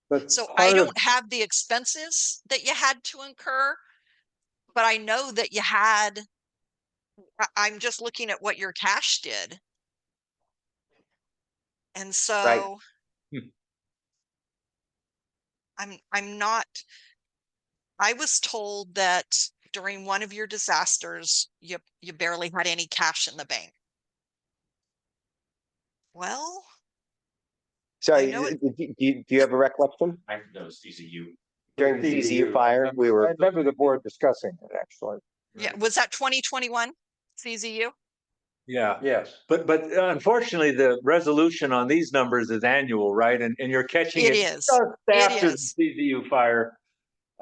F: But
C: So I
F: part of,
C: don't have the expenses that you had to incur, but I know that you had, I'm just looking at what your cash did. And so
E: Hmm.
C: I'm not, I was told that during one of your disasters, you barely had any cash in the bank. Well,
A: Sorry,
C: know it-
A: do you have a recollection?
G: I know CZU.
A: During the CZU fire, we
F: I
A: were,
F: remember the board discussing it, actually.
C: yeah, was that 2021 CZU?
E: Yeah.
F: Yes.
E: But unfortunately, the resolution on these numbers is annual, right? And you're catching
C: It
E: it
C: is.
E: just
C: It
E: after the
C: is.
E: CZU fire.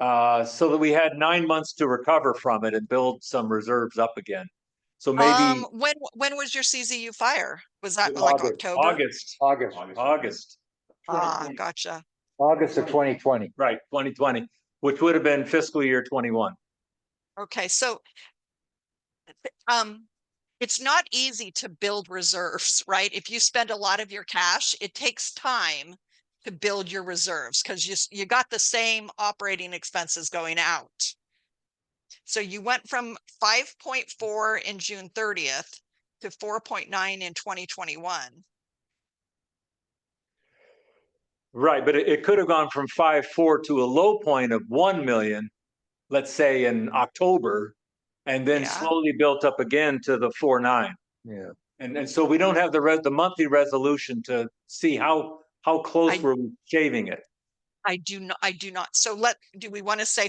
E: So that we had 9 months to recover from it and build some reserves up again. So maybe
C: When was your CZU fire? Was that like
F: August.
C: October?
E: August,
F: August
C: Ah, gotcha.
F: of 2020.
E: right, 2020, which would have been fiscal year 21.
C: Okay, so it's not easy to build reserves, right? If you spend a lot of your cash, it takes time to build your reserves because you got the same operating expenses going out. So you went from 5.4 in June 30th to 4.9 in 2021.
E: Right, but it could have gone from 5.4 to a low point of 1 million, let's say in October, and then
C: Yeah.
E: slowly built up again to the 4.9.
F: Yeah.
E: And so we don't have the monthly resolution to see how close we're shaving it.
C: I do not. So do we want to say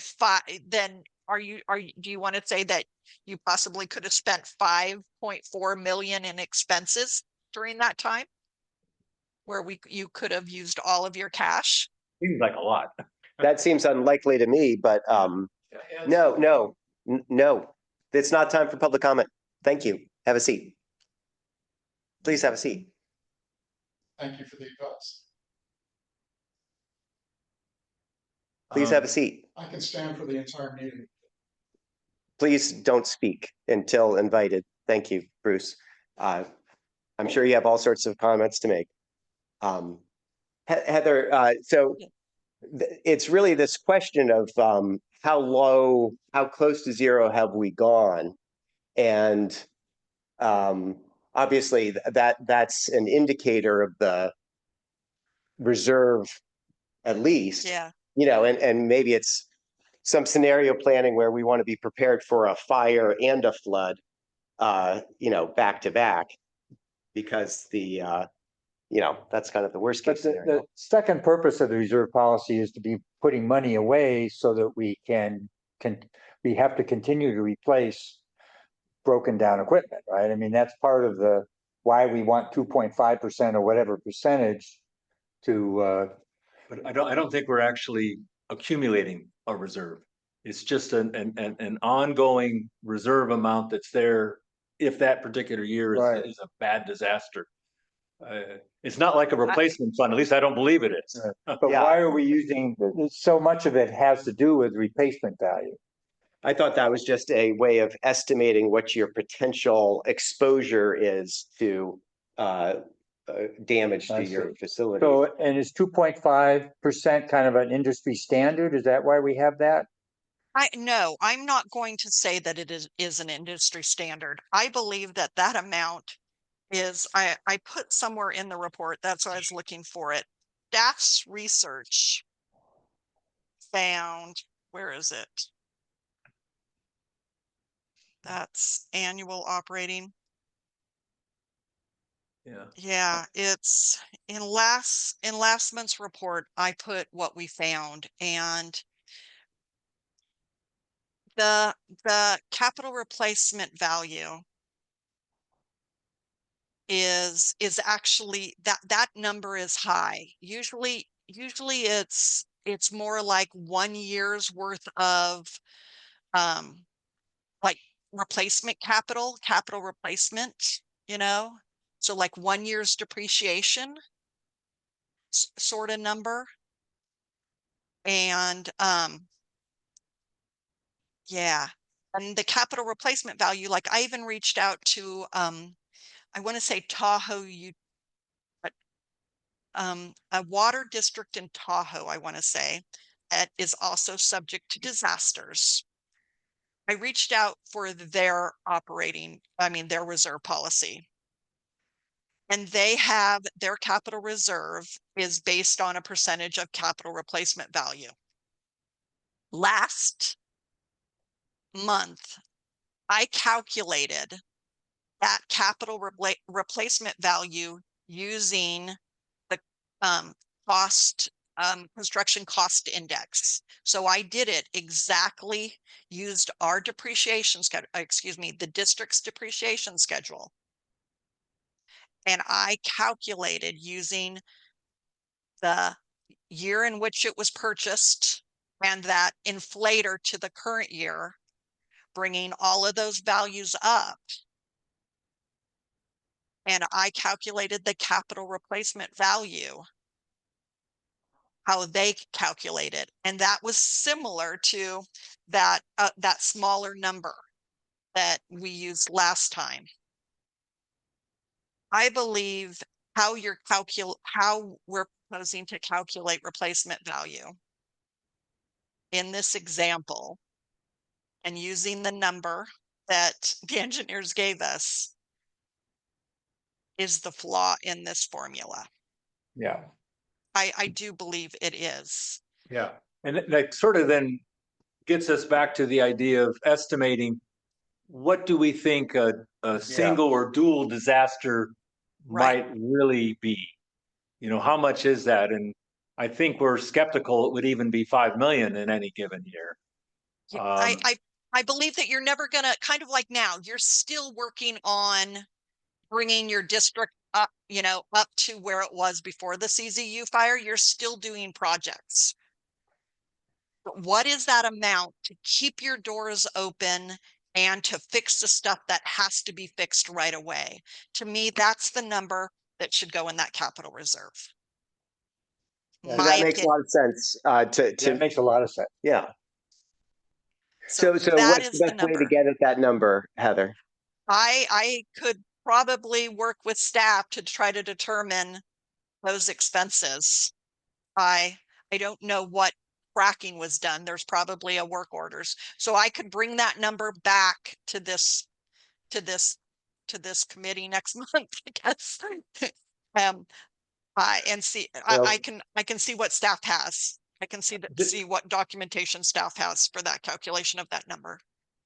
C: then do you want to say that you possibly could have spent 5.4 million in expenses during that time? Where you could have used all of your cash?
E: Seems like a lot.
A: that seems unlikely to me, but no, it's not time for public comment. Thank you. Have a seat. Please have a seat.
D: Thank you for the advice.
A: Please have a seat.
D: I can stand for the entire meeting.
A: Please don't speak until invited. Thank you, Bruce. I'm sure you have all sorts of comments to make. Heather, so it's really this question of how close to zero have we gone? And obviously that's an indicator of the reserve, at least.
C: Yeah.
A: And maybe it's some scenario planning where we want to be prepared for a fire and a flood, back to back, because that's kind of the worst
F: But
A: case
F: the
A: scenario.
F: second purpose of the reserve policy is to be putting money away so that we we have to continue to replace broken down equipment, right? I mean, that's part of why we want 2.5% or whatever percentage to,
E: But I don't think we're actually accumulating a reserve. It's just an ongoing reserve amount that's there if that particular year
F: Right.
E: is a bad disaster. It's not like a replacement fund, at least I don't believe it is.
F: but
A: Yeah.
F: why are we using, so much of it has to do with replacement value.
A: I thought that was just a way of estimating what your potential exposure is to damage to
F: I
A: your
F: see.
A: facility.
F: So, and is 2.5% kind of an industry standard? Is that why we have that?
C: No, I'm not going to say that it is an industry standard. I believe that that amount is, I put somewhere in the report, that's why I was looking for it. Staff's research found, where is it? That's annual operating.
E: Yeah.
C: Yeah, it's in last month's report, I put what we found, and the capital replacement value is actually that number is high. Usually it's more like 1 year's worth of like capital replacement, you know? So like 1 year's depreciation sort of number. And yeah, and the capital replacement value, like I even reached out to I want to say Tahoe, a water district in Tahoe, I want to say, that is also subject to disasters. I reached out for their their reserve policy. And they have their capital reserve is based on a percentage of capital replacement value. Last month, I calculated that capital replacement value using the construction cost index. So I did it exactly, used our depreciation schedule, the district's depreciation schedule. And I calculated using the year in which it was purchased and that inflator to the current year, bringing all of those values up. And I calculated the capital replacement value, how they calculate it. And that was similar to that smaller number that we used last time. I believe how we're proposing to calculate replacement value in this example and using the number that the engineers gave us is the flaw in this formula.
F: Yeah.
C: I do believe it is.
E: Yeah. And that sort of then gets us back to the idea of estimating what do we think a single or dual disaster
C: Right.
E: might really be? You know, how much is that? And I think we're skeptical it would even be 5 million in any given year.
C: Yeah, I believe that you're never gonna, kind of like now, you're still working on bringing your district up, up to where it was before the CZU fire. You're still doing projects. But what is that amount to keep your doors open and to fix the stuff that has to be fixed right away? To me, that's the number that should go in that capital reserve.
A: So
C: My
A: that makes a
C: opinion.
A: lot of sense,
F: That makes a lot of sense.
A: yeah.
C: So
A: So
C: that
A: what's
C: is
A: the
C: the
A: best way to
C: number.
A: get at that number, Heather?
C: I could probably work with staff to try to determine those expenses. I don't know what tracking was done. There's probably a work orders. So I could bring that number back to this committee next month, I guess. And see,
A: Well-
C: I can see what staff has. I can see what documentation staff has for that calculation of that number.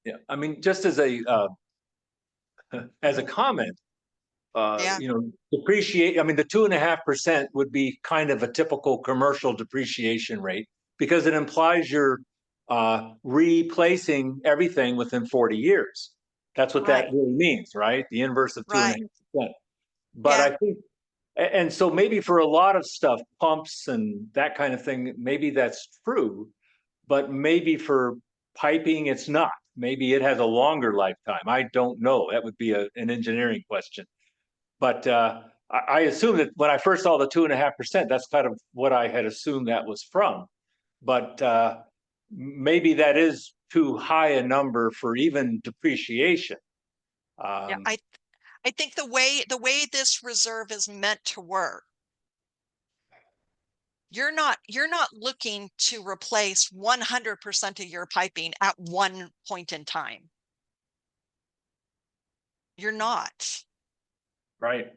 E: Yeah, I mean, just as a comment,
C: Yeah.
E: you know, depreciate, I mean, the 2.5% would be kind of a typical commercial depreciation rate because it implies you're replacing everything within 40 years. That's what that
C: Right.
E: really means, right? The inverse of
C: Right.
E: 2.5%. But
C: Yeah.
E: I think, and so maybe for a lot of stuff, pumps and that kind of thing, maybe that's true, but maybe for piping, it's not. Maybe it has a longer lifetime. I don't know. That would be an engineering question. But I assume that when I first saw the 2.5%, that's kind of what I had assumed that was from. But maybe that is too high a number for even depreciation.
C: Yeah. I think the way this reserve is meant to work, you're not looking to replace 100% of your piping at one point in time. You're not.
E: Right.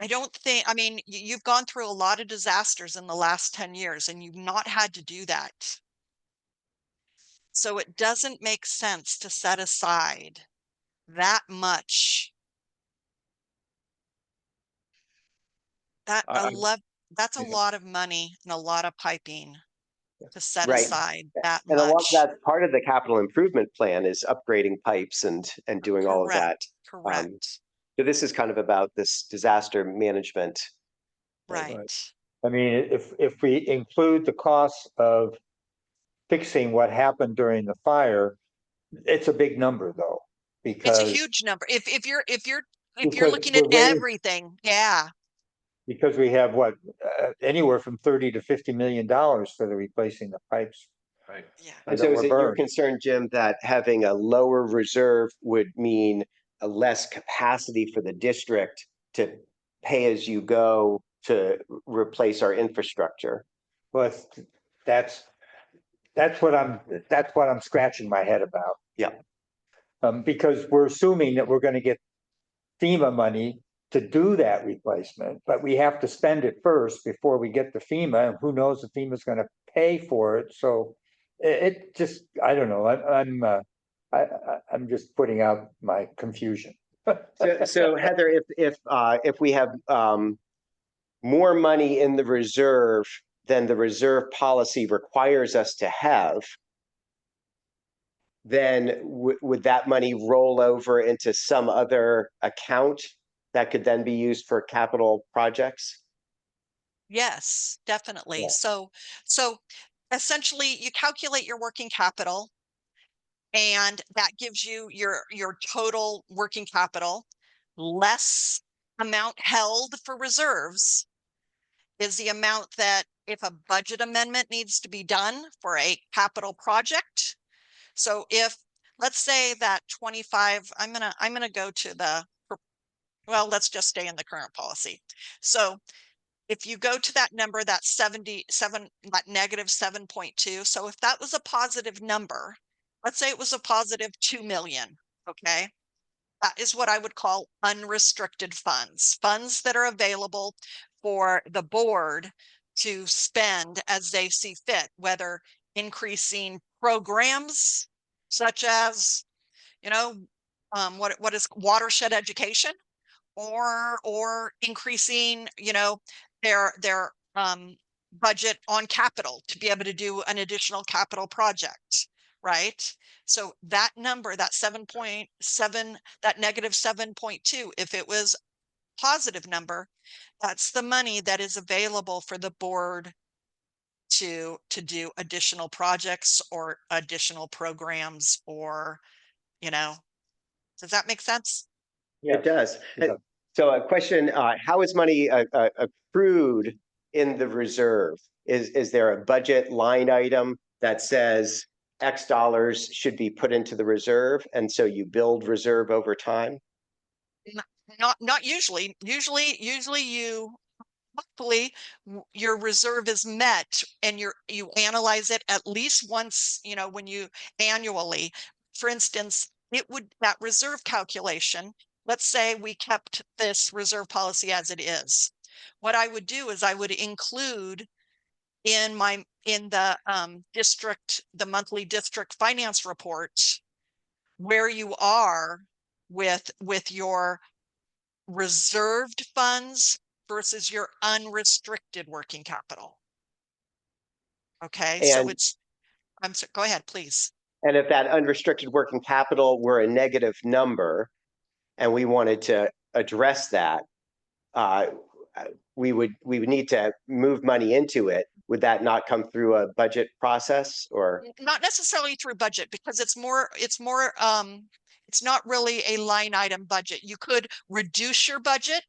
C: I don't think, I mean, you've gone through a lot of disasters in the last 10 years and you've not had to do that. So it doesn't make sense to set aside that much. That
E: I-
C: that's a
E: yeah.
C: lot of money and a lot of piping to set
A: Right.
C: aside that
A: And a lot of
C: much.
A: that's part of the capital improvement plan is upgrading pipes and doing all of that.
C: Correct.
A: So this is kind of about this disaster management.
C: Right.
F: I mean, if we include the costs of fixing what happened during the fire, it's a big number though,
C: It's a
F: because,
C: huge number. If you're
F: Because
C: looking at
F: we're waiting-
C: everything, yeah.
F: because we have what, anywhere from 30 to $50 million for the replacing the pipes.
E: Right.
C: Yeah.
A: And
F: that
A: so is
F: were
A: it your
F: burned.
A: concern, Jim, that having a lower reserve would mean a less capacity for the district to pay as you go to replace our infrastructure?
F: But that's what I'm scratching my head about.
A: Yeah.
F: Because we're assuming that we're gonna get FEMA money to do that replacement, but we have to spend it first before we get the FEMA, and who knows if FEMA's gonna pay for it, so it just, I don't know, I'm just putting out my confusion.
A: So Heather, if we have more money in the reserve than the reserve policy requires us to have, then would that money roll over into some other account that could then be used for capital projects?
C: Yes, definitely.
A: Yeah.
C: So essentially you calculate your working capital and that gives you your total working capital less amount held for reserves is the amount that if a budget amendment needs to be done for a capital project. So if, let's say that 25, I'm gonna go to the, well, let's just stay in the current policy. So if you go to that number, that 77, that negative 7.2. So if that was a positive number, let's say it was a positive 2 million, okay? That is what I would call unrestricted funds, funds that are available for the board to spend as they see fit, whether increasing programs such as, you know, what is watershed education, or increasing, you know, their budget on capital to be able to do an additional capital project, right? So that number, that 7.7, that negative 7.2, if it was positive number, that's the money that is available for the board to do additional projects or additional programs, or, you know, does that make sense?
A: It does.
F: It does.
A: So a question, how is money accrued in the reserve? Is there a budget line item that says X dollars should be put into the reserve, and so you build reserve over time?
C: Not usually. Usually you, hopefully your reserve is met and you analyze it at least once, you know, when you annually, for instance, that reserve calculation, let's say we kept this reserve policy as it is. What I would do is I would include in the district, the monthly district finance report, where you are with your reserved funds versus your unrestricted working capital. Okay, so
A: And-
C: it's, go ahead, please.
A: And if that unrestricted working capital were a negative number and we wanted to address that, we would need to move money into it. Would that not come through a budget process, or?
C: Not necessarily through budget, because it's not really a line item budget. You could reduce your budget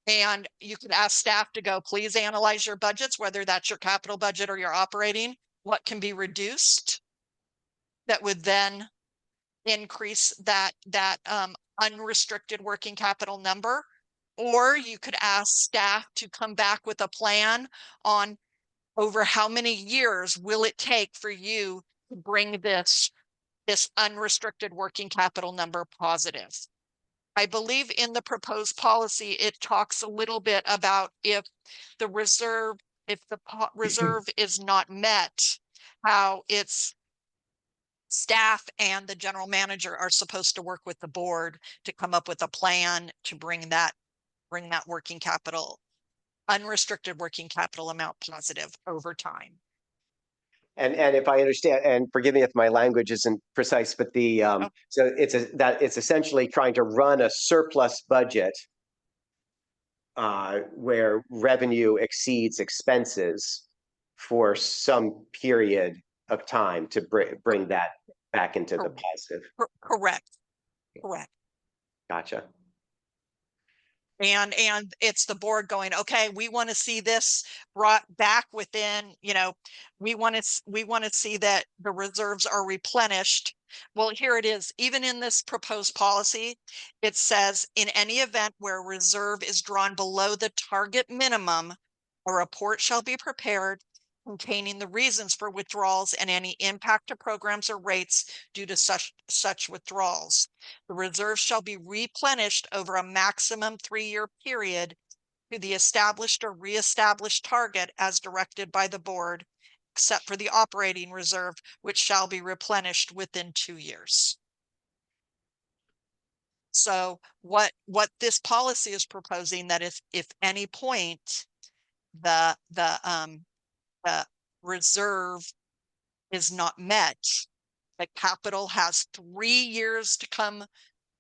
C: and you could ask staff to go, please analyze your budgets, whether that's your capital budget or your operating, what can be reduced that would then increase that unrestricted working capital number. Or you could ask staff to come back with a plan on over how many years will it take for you to bring this unrestricted working capital number positive. I believe in the proposed policy, it talks a little bit about if the reserve is not met, how it's staff and the general manager are supposed to work with the board to come up with a plan to bring that working capital, unrestricted working capital amount positive over time.
A: And if I understand, and forgive me if my language isn't precise, but so it's essentially trying to run a surplus budget where revenue exceeds expenses for some period of time to bring that back into the positive.
C: Correct.
A: Gotcha.
C: And it's the board going, okay, we want to see this brought back within, we want to see that the reserves are replenished. Well, here it is. Even in this proposed policy, it says in any event where reserve is drawn below the target minimum, a report shall be prepared containing the reasons for withdrawals and any impact to programs or rates due to such withdrawals. The reserve shall be replenished over a maximum 3-year period to the established or reestablished target as directed by the board, except for the operating reserve, which shall be replenished within 2 years. So what this policy is proposing, that if any point the reserve is not met, the capital has 3 years to come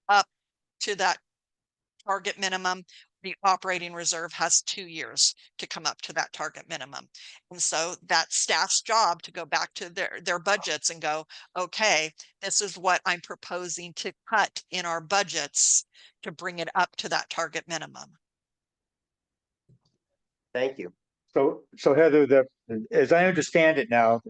C: up to that target minimum. The operating reserve has 2 years to come up to that target minimum. And so that's staff's job to go back to their budgets and go, okay, this is what I'm proposing to cut in our budgets to bring it up to that target minimum.
A: Thank you.
F: So Heather, as I understand it now,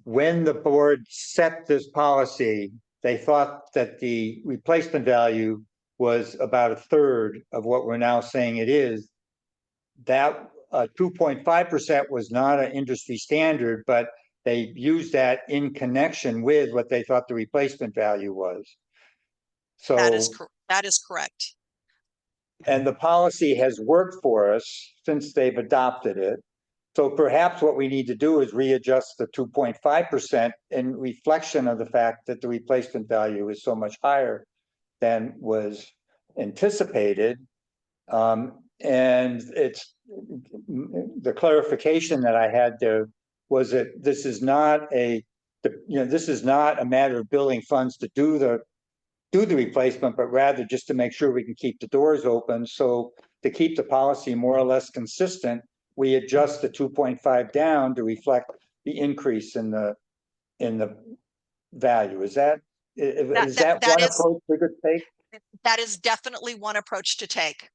F: when the board set this policy, they thought that the replacement value was about 1/3 of what we're now saying it is. That 2.5% was not an industry standard, but they used that in connection with what they thought the replacement value was. So
C: that is correct.
F: And the policy has worked for us since they've adopted it. So perhaps what we need to do is readjust the 2.5% in reflection of the fact that the replacement value is so much higher than was anticipated. And it's the clarification that I had there was that this is not this is not a matter of building funds to do the replacement, but rather just to make sure we can keep the doors open. So to keep the policy more or less consistent, we adjust the 2.5 down to reflect the increase in the value. Is that one approach we could take?
C: That is definitely one approach to take.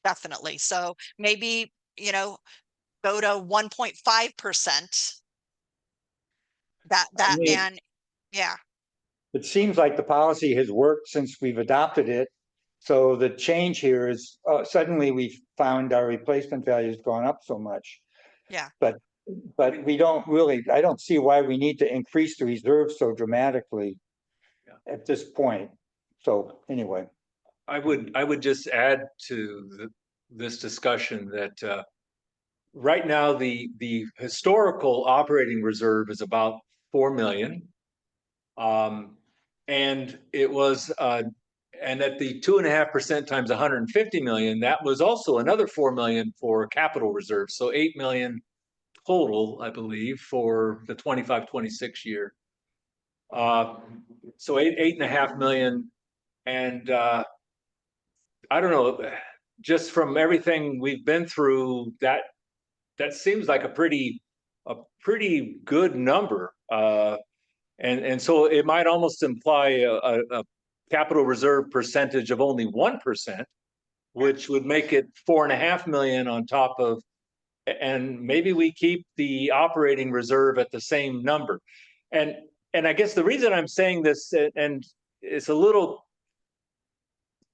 C: Definitely. So maybe, go to 1.5%. Yeah.
F: It seems like the policy has worked since we've adopted it. So the change here is suddenly we found our replacement value has gone up so much.
C: Yeah.
F: But we don't really, I don't see why we need to increase the reserve so dramatically at this point. So anyway.
E: I would just add to this discussion that right now the historical operating reserve is about 4 million. And it was and at the 2.5% times 150 million, that was also another 4 million for capital reserve. So 8 million total, I believe, for the 25-26 year. So 8.5 million. And I don't know, just from everything we've been through, that seems like a pretty good number. And so it might almost imply a capital reserve percentage of only 1%, which would make it 4.5 million on top of, and maybe we keep the operating reserve at the same number. And I guess the reason I'm saying this, and it's a little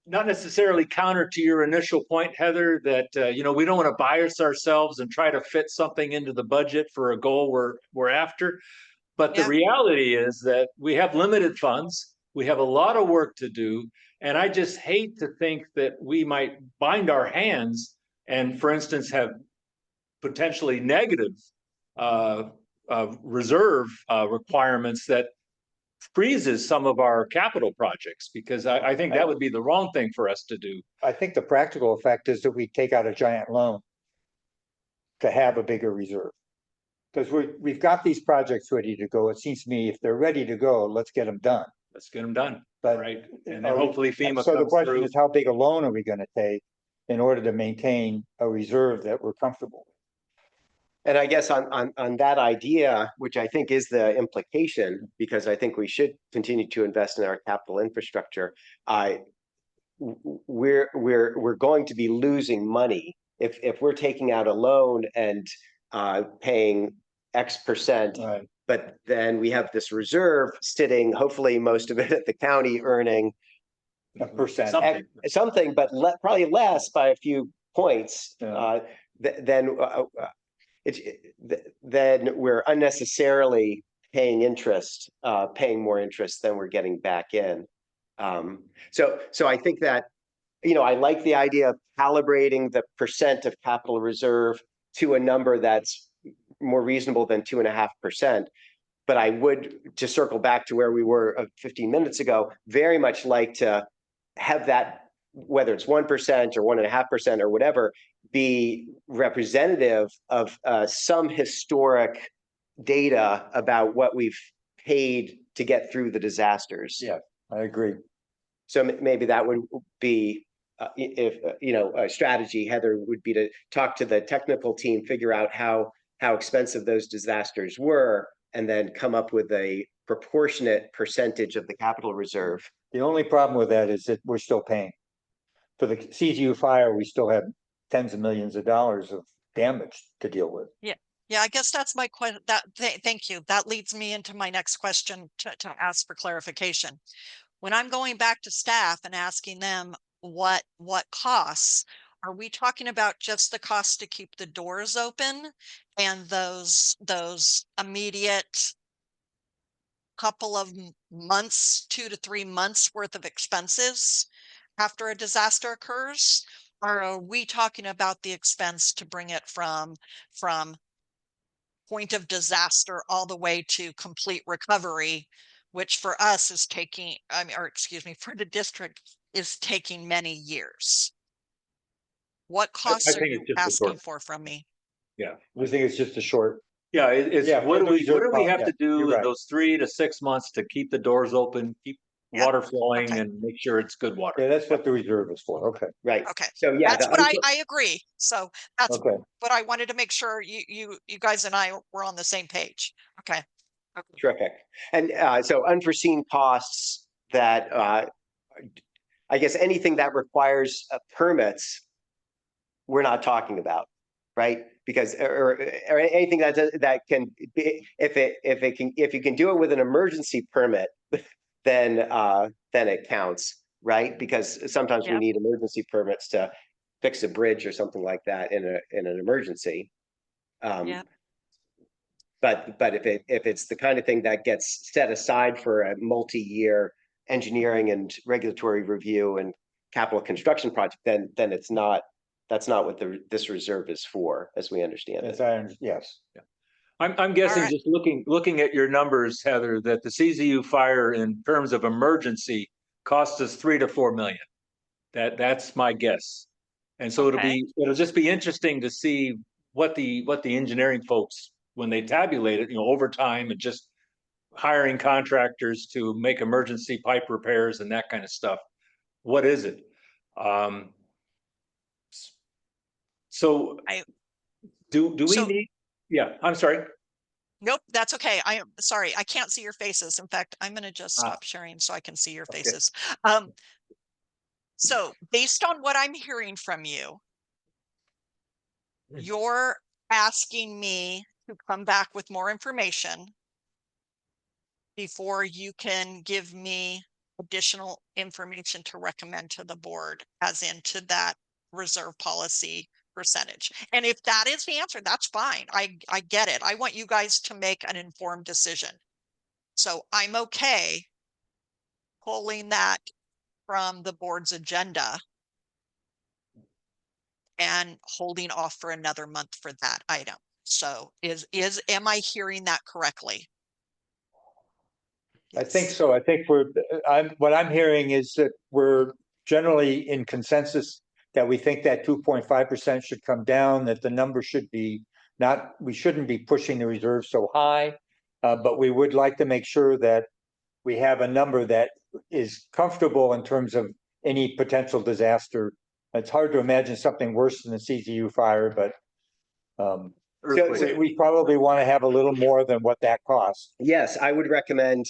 E: not necessarily counter to your initial point, Heather, that, we don't want to bias ourselves and try to fit something into the budget for a goal we're after. But the
C: Yeah.
E: reality is that we have limited funds. We have a lot of work to do. And I just hate to think that we might bind our hands and, for instance, have potentially negative reserve requirements that freezes some of our capital projects, because I think that would be the wrong thing for us to do.
F: I think the practical effect is that we take out a giant loan to have a bigger reserve. Because we've got these projects ready to go. It seems to me if they're ready to go, let's get them done.
E: Let's get them done,
F: But
E: right? And then hopefully FEMA
F: so the
E: comes
F: question
E: through.
F: is, how big a loan are we gonna take in order to maintain a reserve that we're comfortable with?
A: And I guess on that idea, which I think is the implication, because I think we should continue to invest in our capital infrastructure. We're going to be losing money if we're taking out a loan and paying X percent.
F: Right.
A: But then we have this reserve sitting, hopefully most of it at the county earning
F: A percent.
A: something, but probably less by a few points.
F: Yeah.
A: Then then we're unnecessarily paying interest, paying more interest than we're getting back in. So I think that, I like the idea of calibrating the percent of capital reserve to a number that's more reasonable than 2.5%. But I would, to circle back to where we were 15 minutes ago, very much like to have that, whether it's 1% or 1.5% or whatever, be representative of some historic data about what we've paid to get through the disasters.
F: Yeah, I agree.
A: So maybe that would be, if a strategy, Heather, would be to talk to the technical team, figure out how expensive those disasters were, and then come up with a proportionate percentage of the capital reserve.
F: The only problem with that is that we're still paying. For the CGU fire, we still have tens of millions of dollars of damage to deal with.
C: Yeah, I guess that's my question. Thank you. That leads me into my next question to ask for clarification. When I'm going back to staff and asking them what costs, are we talking about just the cost to keep the doors open and those immediate couple of months, 2 to 3 months worth of expenses after a disaster occurs? Or are we talking about the expense to bring it from point of disaster all the way to complete recovery, which for us is taking, for the district is taking many years? What costs are
E: think
C: you
E: it's just a
C: asking
E: short-
C: for from me?
E: Yeah.
F: We think it's just a short.
E: Yeah, it's
F: Yeah,
E: what
F: for
E: do
F: the
E: we
F: reserve
E: have
F: fund,
E: to
F: yeah,
E: do
F: you're
E: in
F: right.
E: those 3 to 6 months to keep the doors open, keep
C: Yep,
E: water flowing,
C: okay.
E: and make sure it's good water.
F: Yeah, that's what the reserve is for. Okay.
A: Right.
C: Okay.
A: So yeah,
C: That's what I agree. So that's
F: Okay.
C: what I wanted to make sure you guys and I were on the same page. Okay.
A: terrific. And so unforeseen costs that I guess anything that requires permits, we're not talking about, right? Because or anything that can be, if you can do it with an emergency permit, then it counts, right? Because sometimes we
C: Yeah.
A: need emergency permits to fix a bridge or something like that in an emergency.
C: Yeah.
A: But if it's the kind of thing that gets set aside for a multi-year engineering and regulatory review and capital construction project, then it's not. That's not what this reserve is for, as we understand it.
F: Yes.
E: I'm guessing
C: right.
E: just looking at your numbers, Heather, that the CZU fire in terms of emergency cost us 3 to 4 million. That's my guess. And so it'll just be interesting to see what the engineering folks, when they tabulate it, over time and just hiring contractors to make emergency pipe repairs and that kind of stuff. What is it? So do we need? Yeah, I'm sorry.
C: Nope, that's okay. I am sorry. I can't see your faces. In fact, I'm going to just stop sharing so I can see your faces. So based on what I'm hearing from you, you're asking me to come back with more information before you can give me additional information to recommend to the board as into that reserve policy percentage. And if that is the answer, that's fine. I get it. I want you guys to make an informed decision. So I'm okay pulling that from the board's agenda and holding off for another month for that item. So am I hearing that correctly?
F: I think
C: Yes.
F: so. I think what I'm hearing is that we're generally in consensus that we think that 2.5% should come down, that the number should be we shouldn't be pushing the reserve so high. But we would like to make sure that we have a number that is comfortable in terms of any potential disaster. It's hard to imagine something worse than the CZU fire, but we probably want to have a little more than what that costs.
A: Yes, I would recommend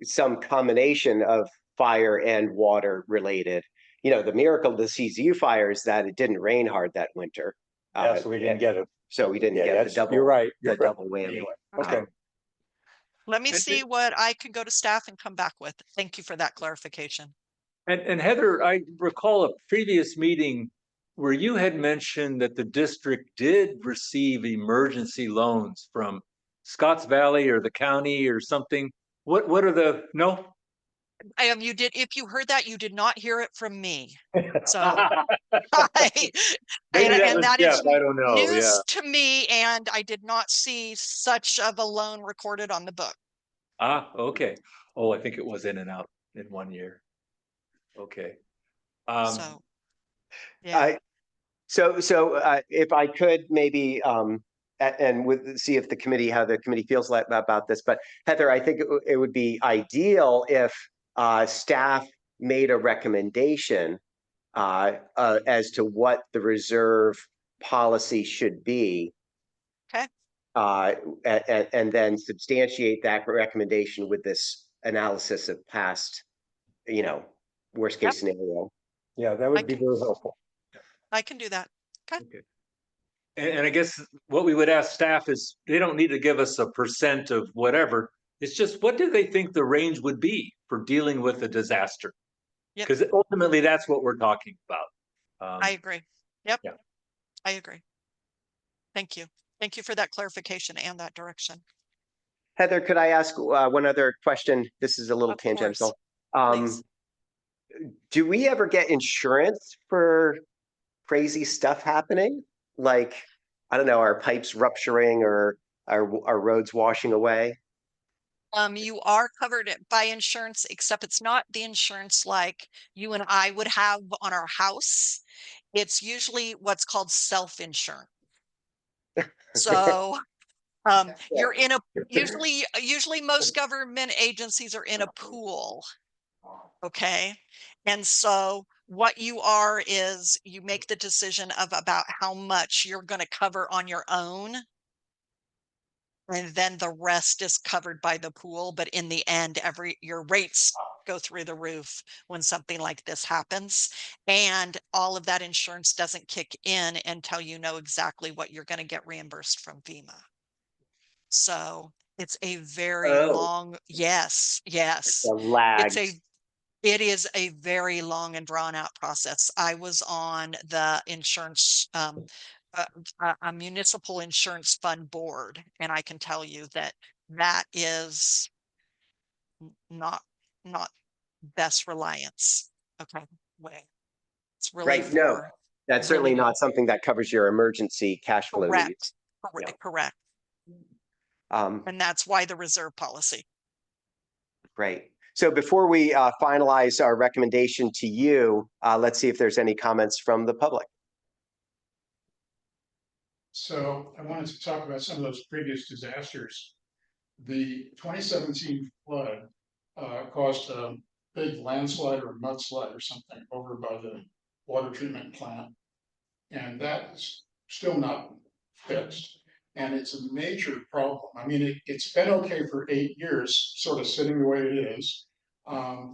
A: some combination of fire and water related. You know, the miracle of the CZU fire is that it didn't rain hard that winter.
F: Yeah, so we didn't get it.
A: So we didn't
F: Yeah,
A: get the double.
F: You're right.
A: The double whammy.
F: Anyway, okay.
C: Let me
E: And
C: see what I can go to staff and come back with. Thank you for that clarification.
E: And Heather, I recall a previous meeting where you had mentioned that the district did receive emergency loans from Scotts Valley or the county or something. What are no?
C: If you heard that, you did not hear it from me. So
E: Maybe that was
C: that
E: Jeff,
C: is
E: I don't know, yeah.
C: news to me, and I did not see such of a loan recorded on the book.
E: Ah, okay. Oh, I think it was in and out in 1 year. Okay.
C: So, yeah.
A: So if I could maybe see if how the committee feels about this. But Heather, I think it would be ideal if staff made a recommendation as to what the reserve policy should be.
C: Okay.
A: And then substantiate that recommendation with this analysis of past, worst case scenario.
F: Yeah, that would be very helpful.
C: I can do that. Okay.
E: And I guess what we would ask staff is, they don't need to give us a percent of whatever. It's just, what do they think the range would be for dealing with a disaster?
C: Yep.
E: Because ultimately that's what we're talking about.
C: I agree. Yep.
E: Yeah.
C: I agree. Thank you. Thank you for that clarification and that direction.
A: Heather, could I ask one other question? This is a little
C: Of course.
A: tangential.
C: Please.
A: Do we ever get insurance for crazy stuff happening? Like, I don't know, our pipes rupturing or our roads washing away?
C: You are covered by insurance, except it's not the insurance like you and I would have on our house. It's usually what's called self-insurance. So you're in usually most government agencies are in a pool. Okay. And so what you are is you make the decision of about how much you're going to cover on your own. And then the rest is covered by the pool. But in the end, your rates go through the roof when something like this happens. And all of that insurance doesn't kick in until you know exactly what you're going to get reimbursed from FEMA. So it's a very long, yes.
A: A lag.
C: It is a very long and drawn out process. I was on the insurance, a municipal insurance fund board, and I can tell you that is not best reliance. Okay, way. It's really
A: Right. No, that's certainly
C: really
A: not something that covers your emergency cash flow needs.
C: correct. And that's why the reserve policy.
A: Great. So before we finalize our recommendation to you, let's see if there's any comments from the public.
D: So I wanted to talk about some of those previous disasters. The 2017 flood caused a big landslide or mudslide or something over by the water treatment plant. And that's still not fixed. And it's a major problem. I mean, it's been okay for 8 years, sort of sitting the way it is. I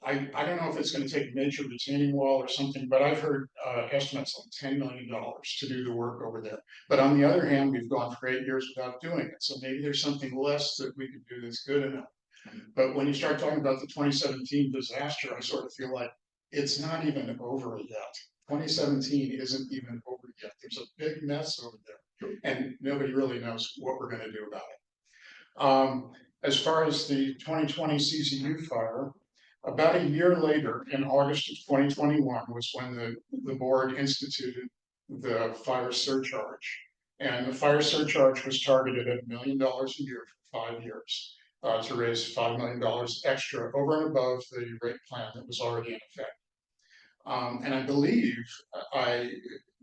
D: don't know if it's going to take major retaining wall or something, but I've heard estimates like $10 million to do the work over there. But on the other hand, we've gone for 8 years without doing it. So maybe there's something less that we could do that's good enough. But when you start talking about the 2017 disaster, I sort of feel like it's not even over yet. 2017 isn't even over yet. There's a big mess over there, and nobody really knows what we're going to do about it. As far as the 2020 CZU fire, about a year later, in August of 2021, was when the board instituted the fire surcharge. And the fire surcharge was targeted at $1 million a year for 5 years to raise $5 million extra over and above the rate plan that was already in effect. And I believe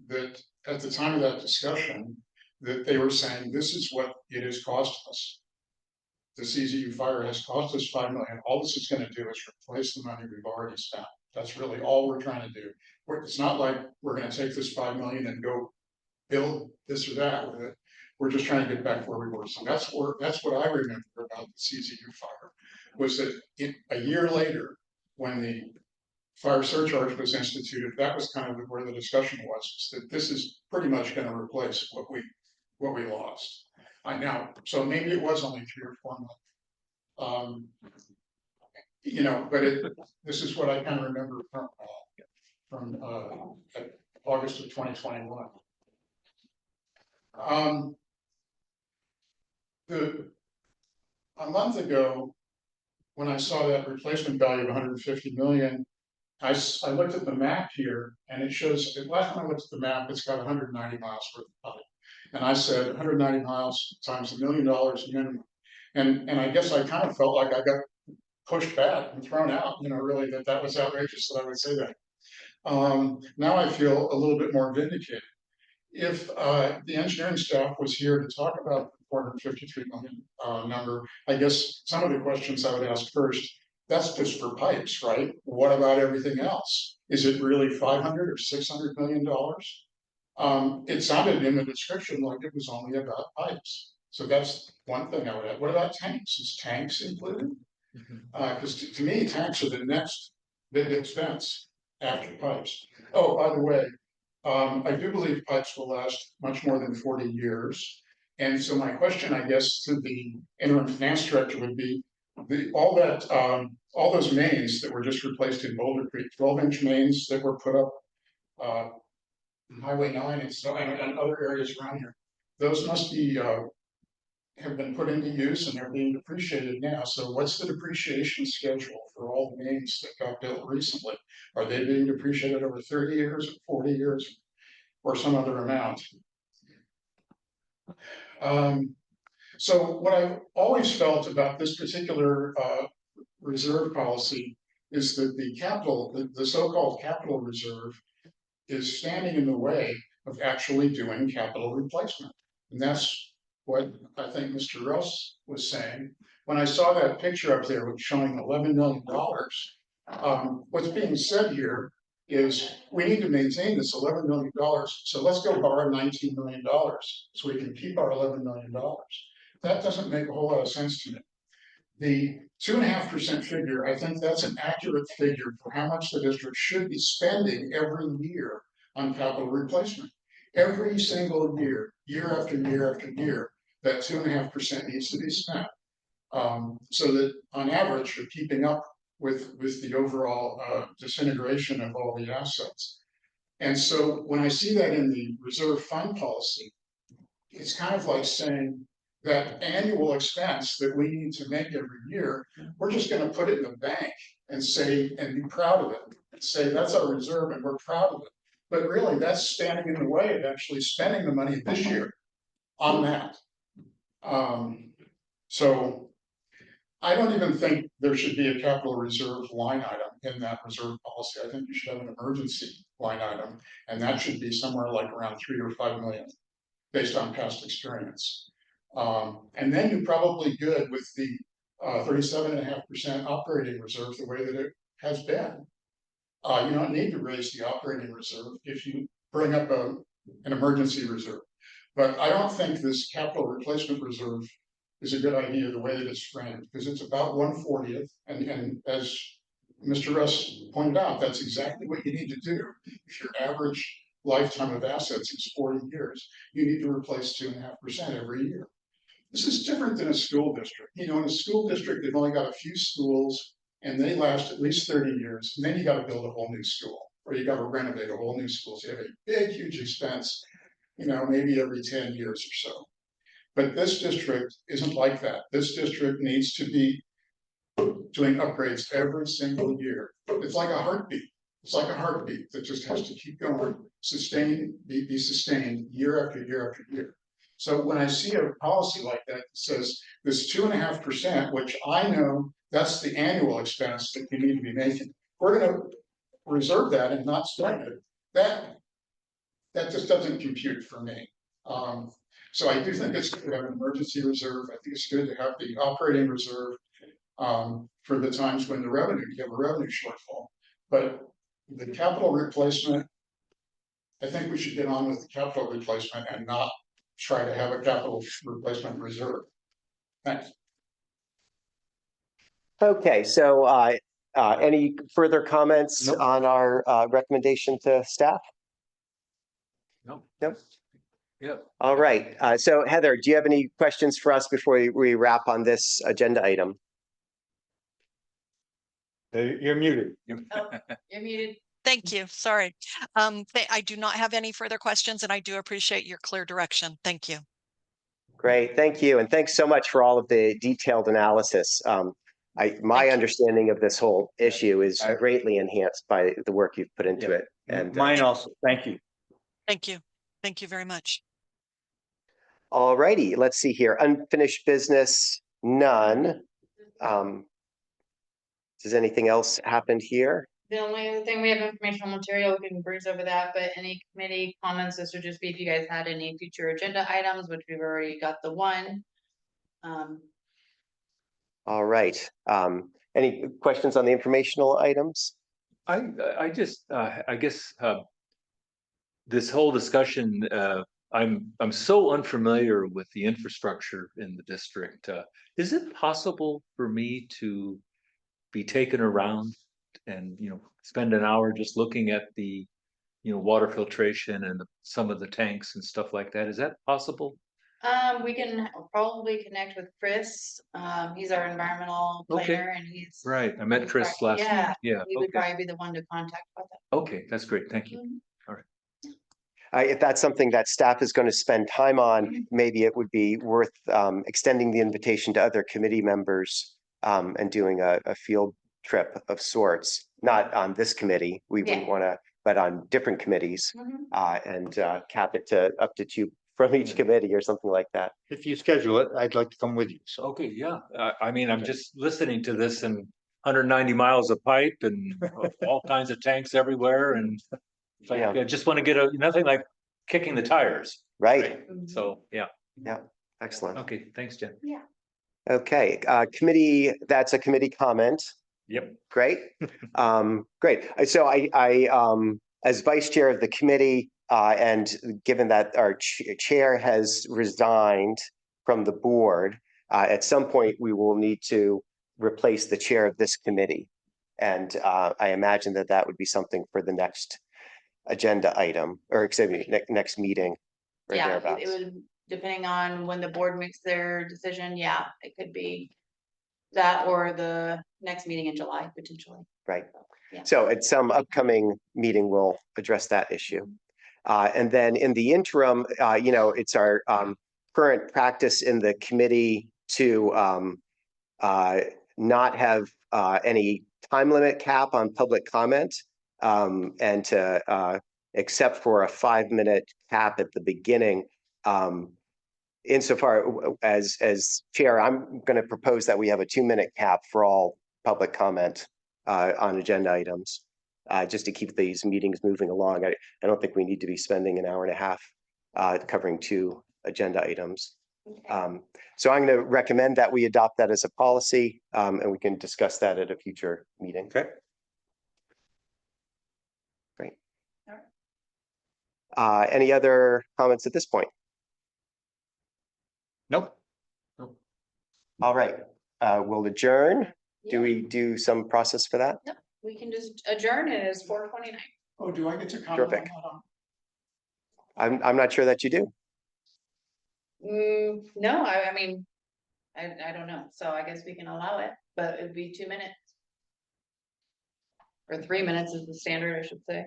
D: that at the time of that discussion, that they were saying, this is what it has cost us. The CZU fire has cost us $5 million. All this is going to do is replace the money we've already spent. That's really all we're trying to do. It's not like we're going to take this $5 million and go build this or that with it. We're just trying to get back where we were. So that's what I remember about the CZU fire, was that a year later, when the fire surcharge was instituted, that was kind of where the discussion was, that this is pretty much going to replace what we lost. So maybe it was only 3 or 4 months. You know, but this is what I kind of remember from August of 2021. A month ago, when I saw that replacement value of 150 million, I looked at the map here, and it shows, last time I looked at the map, it's got 190 miles worth of pipe. And I said 190 miles times $1 million minimum. And I guess I kind of felt like I got pushed back and thrown out, you know, really, that was outrageous that I would say that. Now I feel a little bit more vindicated. If the engineering staff was here to talk about the 453 million number, I guess some of the questions I would ask first, that's just for pipes, right? What about everything else? Is it really 500 or 600 million dollars? It sounded in the description like it was only about pipes. So that's one thing I would add. What about tanks? Is tanks included? Because to me, tanks are the next big expense after pipes. Oh, by the way, I do believe pipes will last much more than 40 years. And so my question, I guess, to the interim finance director would be, all those mains that were just replaced in Boulder Creek, 12-inch mains that were put up Highway 9 and other areas around here, those must be have been put into use and they're being depreciated now. So what's the depreciation schedule for all the mains that got built recently? Are they being depreciated over 30 years or 40 years or some other amount? So what I've always felt about this particular reserve policy is that the so-called capital reserve is standing in the way of actually doing capital replacement. And that's what I think Mr. Russ was saying. When I saw that picture up there showing $11 million, what's being said here is we need to maintain this $11 million. So let's go borrow $19 million so we can keep our $11 million. That doesn't make a whole lot of sense to me. The 2.5% figure, I think that's an accurate figure for how much the district should be spending every year on capital replacement. Every single year, year after year after year, that 2.5% needs to be spent. So that on average, you're keeping up with the overall disintegration of all the assets. And so when I see that in the reserve fund policy, it's kind of like saying that annual expense that we need to make every year, we're just going to put it in the bank and say, and be proud of it, and say that's our reserve and we're proud of it. But really, that's standing in the way of actually spending the money this year on that. So I don't even think there should be a capital reserve line item in that reserve policy. I think you should have an emergency line item, and that should be somewhere like around 3 or 5 million based on past experience. And then you're probably good with the 37.5% operating reserve the way that it has been. You don't need to raise the operating reserve if you bring up an emergency reserve. But I don't think this capital replacement reserve is a good idea the way that it's framed, because it's about 1/40th. And as Mr. Russ pointed out, that's exactly what you need to do. If your average lifetime of assets is 40 years, you need to replace 2.5% every year. This is different than a school district. You know, in a school district, they've only got a few schools and they last at least 30 years. And then you got to build a whole new school or you got to renovate a whole new school. So you have a big, huge expense, you know, maybe every 10 years or so. But this district isn't like that. This district needs to be doing upgrades every single year. It's like a heartbeat. It's like a heartbeat that just has to keep going, be sustained year after year after year. So when I see a policy like that says this 2.5%, which I know that's the annual expense that you need to be making, we're going to reserve that and not spend it. That just doesn't compute for me. So I do think it's good to have an emergency reserve. I think it's good to have the operating reserve for the times when you have a revenue shortfall. But the capital replacement, I think we should get on with the capital replacement and not try to have a capital replacement reserve. Thanks.
A: Okay, so any further comments
E: Nope.
A: on our recommendation to staff?
E: No.
A: Nope.
E: Yeah.
A: All right, so Heather, do you have any questions for us before we wrap on this agenda item?
F: You're muted.
B: You're muted.
C: Thank you. Sorry. I do not have any further questions and I do appreciate your clear direction. Thank you.
A: Great, thank you. And thanks so much for all of the detailed analysis. My
C: Thank you.
A: understanding of this whole issue is
F: I-
A: greatly enhanced by the work you've put into
F: Yeah.
A: it. And
F: Mine also. Thank you.
C: Thank you. Thank you very much.
A: all righty, let's see here. Unfinished business, none. Does anything else happen here?
B: The only other thing, we have informational material, we can breeze over that, but any committee comments, this would just be if you guys had any future agenda items, which we've already got the one.
A: All right. Any questions on the informational items?
E: I just, I guess, this whole discussion, I'm so unfamiliar with the infrastructure in the district. Is it possible for me to be taken around and, spend an hour just looking at the, water filtration and some of the tanks and stuff like that? Is that possible?
B: We can probably connect with Chris, he's our environmental
E: Okay.
B: planner and he's.
E: Right, I met Chris last week.
B: Yeah,
E: Yeah,
B: he would
E: okay,
B: probably be the one to contact with it.
E: okay, that's great, thank you.
A: If that's something that staff is going to spend time on, maybe it would be worth extending the invitation to other committee members and doing a field trip of sorts, not on this committee. We wouldn't want to, but on different committees and cap it to up to 2 from each committee or something like that.
F: If you schedule it, I'd like to come with you. So
E: Okay, yeah, I mean, I'm just listening to this and 190 miles of pipe and all kinds of tanks everywhere and it's like,
A: Yeah.
E: I just want to get nothing like kicking the tires.
A: Right.
E: So, yeah,
A: Excellent.
E: okay, thanks, Jen.
A: Okay. Committee, that's a committee comment.
E: Yep.
A: Great. Great. So I as vice chair of the committee, and given that our chair has resigned from the board, at some point we will need to replace the chair of this committee. And I imagine that would be something for the next agenda item, or excuse me, next meeting. Or
B: Yeah,
A: thereabouts.
B: it would, depending on when the board makes their decision, yeah, it could be that or the next meeting in July, potentially.
A: Right.
B: Yeah.
A: So at some upcoming meeting, we'll address that issue. And then in the interim, it's our current practice in the committee to not have any time limit cap on public comment and to except for a 5-minute cap at the beginning. Insofar as chair, I'm going to propose that we have a 2-minute cap for all public comment on agenda items, just to keep these meetings moving along. I don't think we need to be spending an hour and a half covering 2 agenda items.
B: Okay.
A: So I'm going to recommend that we adopt that as a policy, and we can discuss that at a future meeting.
F: Okay.
A: Great.
B: All
A: Any other comments at this point?
F: Nope.
A: All right, we'll adjourn. Do
B: Yeah,
A: we do some process for that?
B: we can just adjourn. It is 4:29.
D: Oh, do I get to comment on
A: Terrific.
D: that?
A: I'm not sure that you do.
B: No, I mean, I don't know, so I guess we can allow it, but it'd be 2 minutes. Or 3 minutes is the standard, I should say.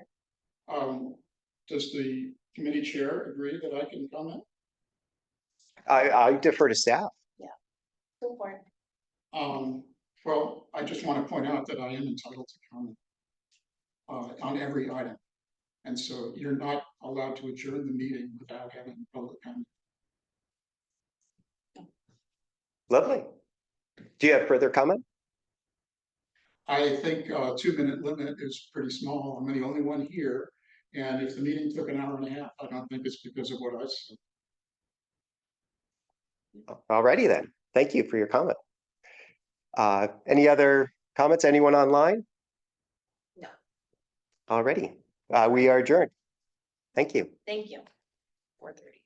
D: Does the committee chair agree that I can comment?
A: I defer to staff.
B: Go for it.
D: Well, I just want to point out that I am entitled to comment on every item. And so you're not allowed to adjourn the meeting without having public comment.
A: Lovely. Do you have further comment?
D: I think a 2-minute limit is pretty small. I'm the only one here. And if the meeting took an hour and a half, I don't think it's because of what I said.
A: Alrighty then. Thank you for your comment. Any other comments? Anyone online?
B: No.
A: Alrighty. We are adjourned. Thank you.
B: Thank you. 4:30.